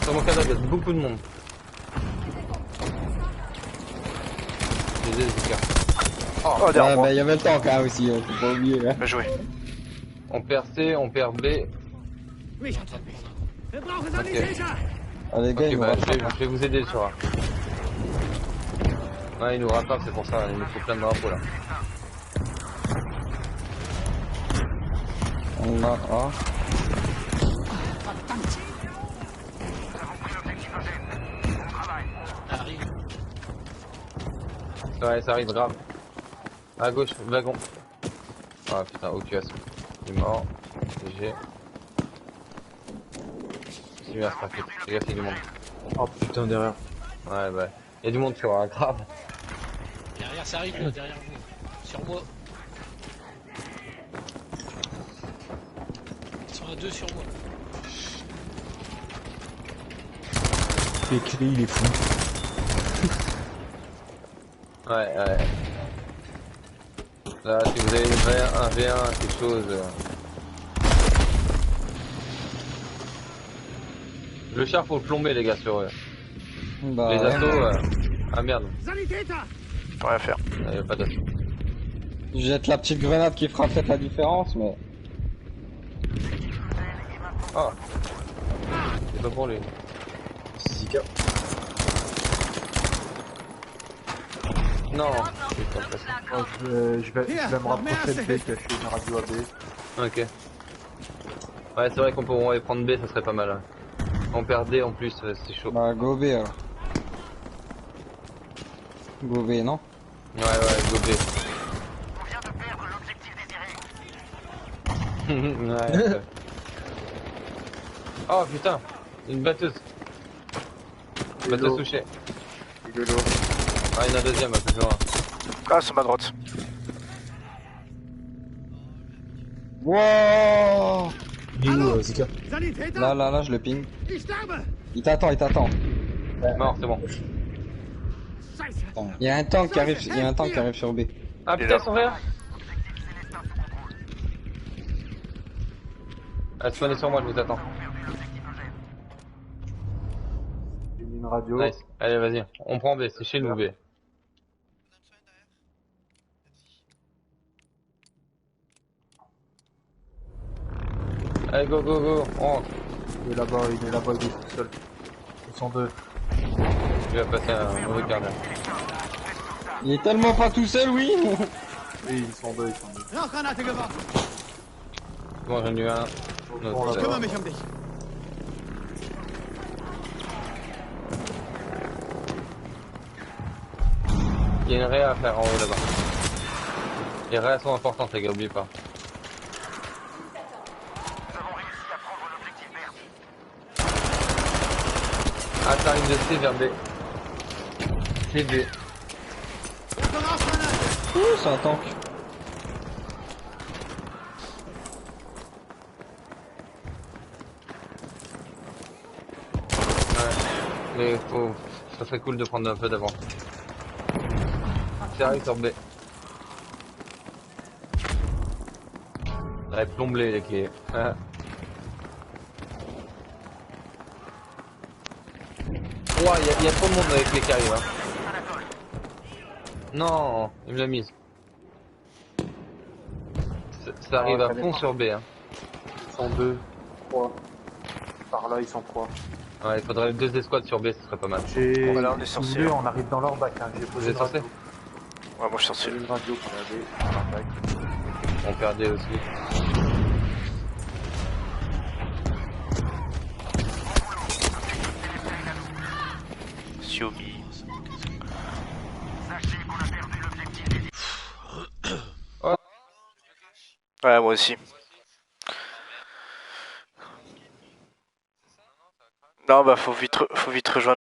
Sur mon cadavre, il y a beaucoup de monde. Désolé, Zika. Oh, derrière Ouais, moi. bah, il y avait le tank hein, aussi, faut pas oublier. Hein. Bien joué. On perd C, on perd B. Wir brauchen Okay. Sanitäter. Allez, gars, Ok, il nous bah, rattrape. je vais vous aider sur A. Ouais, il nous rattrape, c'est pour ça, il nous faut plein de drapeaux là. On a A. Arrive. Ouais, ça arrive grave. À gauche, wagon. Ah putain, OQS. Il est mort. GG. continue à se passer. Les gars, c'est du monde. Oh putain, derrière. Ouais, bah. Y'a du monde sur un grave. Derrière, ça arrive, là, derrière vous. Sur moi. Ils sont à 2 sur moi. Les clés, il est fou. Ouais. Là, si vous avez un V1, quelque chose. Le char, faut le plomber, les gars, sur eux. Bah, Les ouais. assauts. Ah merde, Sanitäter! Rien à faire. il y a pas d'assaut. Je jette la petite grenade qui fera peut-être la différence, mais. Ah, c'est pas pour lui. Zika. Non, c'est pas possible. Oh, je vais me rapprocher de B, cacher une radio à B. Ok. Ouais, c'est vrai qu'on pourrait prendre B, ça serait pas mal. Hein. On perd D en plus, c'est chaud. Bah, go B alors. Go B, non? Ouais, go B. Ouais. Oh putain, une batteuse. Batteuse touchée. Il est lourd. Ah, il y en a un deuxième, à plus loin. Ah, sur ma droite. Wow! Il est où, Zika? Sanitäter! Là, je le ping. Ich sterbe! Il t'attend. Mort, c'est bon. Scheiße! Il y a un tank qui arrive, sur B. Ah Il est putain, là. ils sont rien. Ah, spawnez sur moi, je vous attends. J'ai mis une radio. Nice. Allez, vas-y, on prend B, c'est chez nous B. Allez, go, on rentre. Il est là-bas, il est tout seul. Ils sont deux. Je vais passer un mauvais quart d'heure. Il est tellement pas tout seul, oui! Oui, ils sont deux. Rauchgranate geworfen! Bon, j'en ai eu un. Bon, L'autre, Ich là-bas. kümmere mich um dich. il y a une réa à faire en haut là-bas. Les réas sont importantes, les gars, oubliez pas. Ah, ça arrive de C vers B. C'est B. Werfe Rauchgranate! Ouh, c'est un tank. Ouais. Mais faut... ça serait cool de prendre un peu d'avance. Ça arrive sur B. Ouais, plombe-les les clés. Ah. Ouah, y a trop de monde avec les qui arrivent. Hein. Non, il me l'a mise. Ça arrive à fond sur B. Hein. Ils sont deux. Trois. Par là, ils sont trois. Ouais, il faudrait 2 escouades sur B, ce serait pas mal. J'ai... Voilà, on est Si sorti, vous voulez, là. on arrive dans leur bac. Hein. J'ai Vous posé êtes une censé radio. Ouais, moi je suis sorti. J'ai une radio pour aller dans leur bac. On perdait aussi. Xiaomi. Ouais, moi aussi. Non, bah faut vite rejoindre.